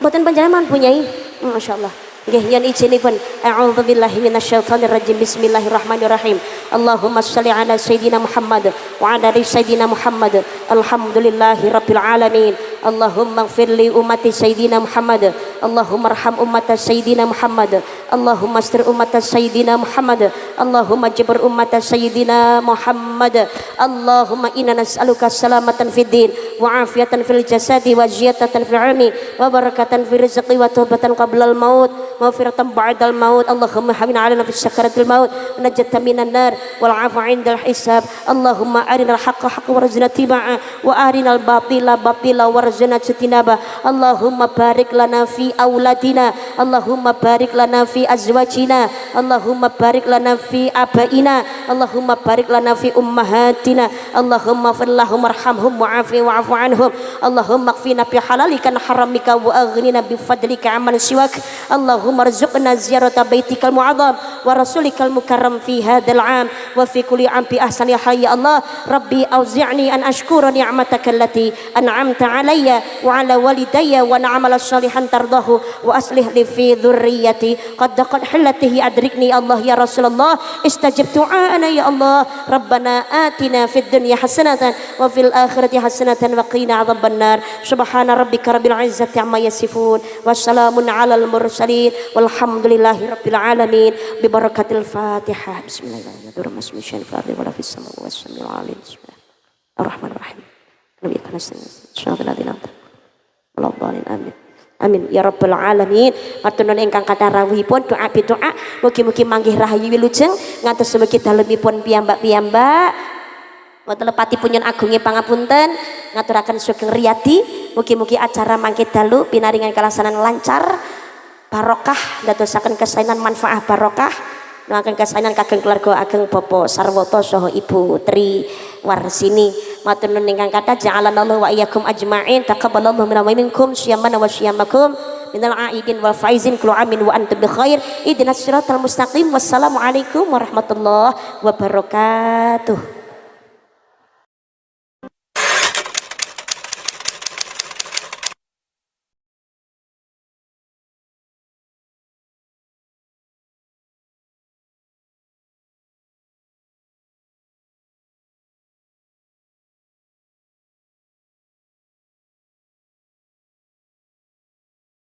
Mboten panjenengan punyai. Masyaallah. Nggih yen izinipun a'udzubillahi minasyaitonir rajim. Bismillahirrahmanirrahim. Allahumma shalli ala sayidina Muhammad wa ala ali sayidina Muhammad. Alhamdulillahi rabbil alamin. Allahumma ighfir li ummati sayidina Muhammad. Allahumma arham ummata sayidina Muhammad. Allahumma astir ummata sayidina Muhammad. Allahumma jibr ummata sayidina Muhammad. Allahumma inna nas'aluka salamatan fid din wa afiyatan fil jasadi wa ziyadatan fil ilmi wa barakatan fil rizqi wa taubatan qabla al maut maghfiratan ba'dal maut. Allahumma hamina 'alana fi sakaratil maut wa najjata minan nar wal 'afwa 'indal hisab. Allahumma arinal haqqa haqqan warzuqna tibaa wa arinal batila batila warzuqna ijtinaba. Allahumma barik lana fi auladina. Allahumma barik lana fi azwajina. Allahumma barik lana fi abaina. Allahumma barik lana fi ummahatina. Allahumma fillahum arhamhum wa'afi wa'fu anhum. Allahumma qfina bi halalika haramika wa aghnina bi fadlika amman siwak. Allahumma rzuqna ziyarata baitikal mu'azzam wa rasulikal mukarram fi hadzal 'am wa fi kulli 'am bi ahsani hal ya Allah. Rabbi auzi'ni an ashkura ni'mataka allati an'amta 'alayya wa 'ala walidayya wa na'amala shalihan tardahu wa aslih li fi dhurriyyati qad daqat hillatihi adrikni Allah ya Rasulullah istajib du'ana ya Allah. Rabbana atina fid dunya hasanatan wa fil akhirati hasanatan wa qina adzabannar. Subhana rabbika rabbil izzati amma yasifun wassalamun alal mursalin walhamdulillahi rabbil alamin bi barakatil Fatihah. Bismillahirrahmanirrahim. Wala fis sama was samil alim. Bismillahirrahmanirrahim. Nabi kana amin. Amin ya rabbal alamin. Matur nuwun ingkang kathah rawuhipun doa doa mugi-mugi manggih rahayu wilujeng ngantos mugi dalemipun piyambak-piyambak wonten lepatipun nyuwun agunging pangapunten ngaturaken sugeng riyadi mugi-mugi acara mangke dalu pinaringan kalaksanan lancar barokah dadosaken kesainan manfaat barokah nuwuhaken kesainan kageng keluarga ageng Bapak Sarwoto saha Ibu Tri Warsini. Matur nuwun ingkang kathah ja'alanallahu wa iyyakum ajma'in taqabbalallahu minna wa minkum syiyamana wa syiyamakum minal aidin wal faizin kullu amin wa antum bi khair ihdinas siratal mustaqim. Wassalamu alaikum warahmatullahi wabarakatuh.